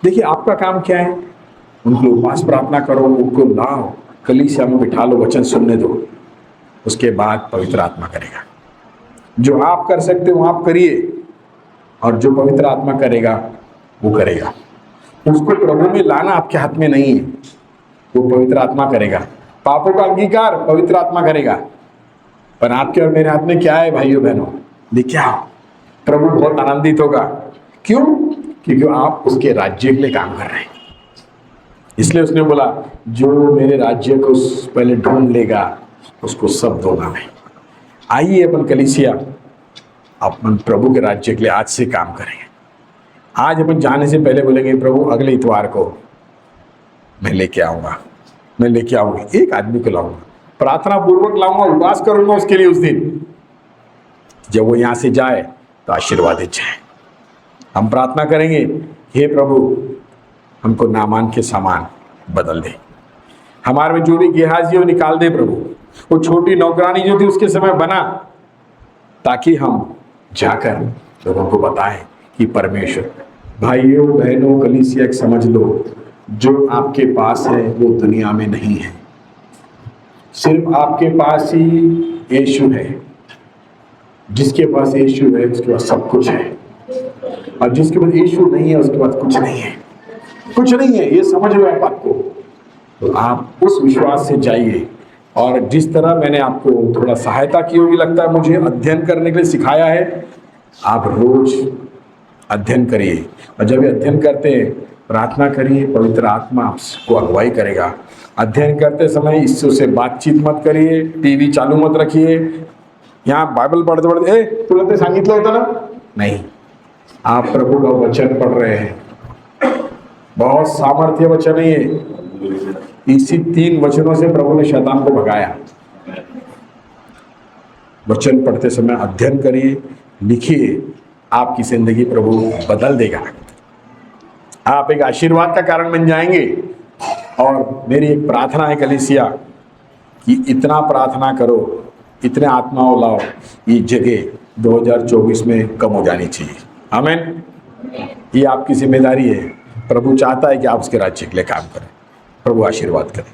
देखिए आपका काम क्या है, उनको उपवास प्रार्थना करो, उनको लाओ, कलीसिया में बिठा लो, वचन सुनने दो, उसके बाद पवित्र आत्मा करेगा। जो आप कर सकते हो आप करिए, और जो पवित्र आत्मा करेगा वो करेगा। उसको प्रभु में लाना आपके हाथ में नहीं है, वो पवित्र आत्मा करेगा। पापों का अंगीकार पवित्र आत्मा करेगा। पर आपके और मेरे हाथ में क्या है भाइयों बहनों, लेके आओ, प्रभु बहुत आनंदित होगा। क्यों? क्योंकि आप उसके राज्य के लिए काम कर रहे हैं। इसलिए उसने बोला जो मेरे राज्य को पहले ढूंढ लेगा उसको सब दूंगा मैं। आइए अपन कलीसिया अपन प्रभु के राज्य के लिए आज से काम करेंगे। आज अपन जाने से पहले बोलेंगे प्रभु अगले इतवार को मैं लेके आऊँगा, मैं लेके आऊँगा, एक आदमी को लाऊंगा, प्रार्थना पूर्वक लाऊंगा, उपवास करूंगा उसके लिए। उस दिन जब वो यहाँ से जाए तो आशीर्वादित जाए। हम प्रार्थना करेंगे, हे प्रभु हमको नामान के समान बदल दे, हमारे में जो भी गेहाजी हो निकाल दे प्रभु। वो छोटी नौकरानी जो थी उसके समय बना, ताकि हम जाकर लोगों को बताएं कि परमेश्वर, भाइयों बहनों कलीसिया एक समझ लो, जो आपके पास है वो दुनिया में नहीं है। सिर्फ आपके पास ही यीशु है। जिसके पास यीशु है उसके पास सब कुछ है, और जिसके पास यीशु नहीं है उसके पास कुछ नहीं है, कुछ नहीं है। ये समझ लो आप बात को। तो आप उस विश्वास से जाइए। और जिस तरह मैंने आपको थोड़ा सहायता की होगी, लगता है मुझे अध्ययन करने के लिए सिखाया है, आप रोज अध्ययन करिए। और जब ये अध्ययन करते हैं प्रार्थना करिए, पवित्र आत्मा आपको अगुवाई करेगा। अध्ययन करते समय इससे से बातचीत मत करिए, टीवी चालू मत रखिए। यहाँ बाइबल पढ़ते पढ़ते तुरंत सांगितलं होतं ना, नहीं, आप प्रभु का वचन पढ़ रहे हैं। बहुत सामर्थ्य वचन है ये। इसी 3 वचनों से प्रभु ने शैतान को भगाया। वचन पढ़ते समय अध्ययन करिए, लिखिए, आपकी जिंदगी प्रभु बदल देगा। आप एक आशीर्वाद का कारण बन जाएंगे। और मेरी एक प्रार्थना है कलीसिया कि इतना प्रार्थना करो, इतने आत्माओं लाओ, ये जगह 2024 में कम हो जानी चाहिए। आमीन। ये आपकी जिम्मेदारी है। प्रभु चाहता है कि आप उसके राज्य के लिए काम करें। प्रभु आशीर्वाद करें।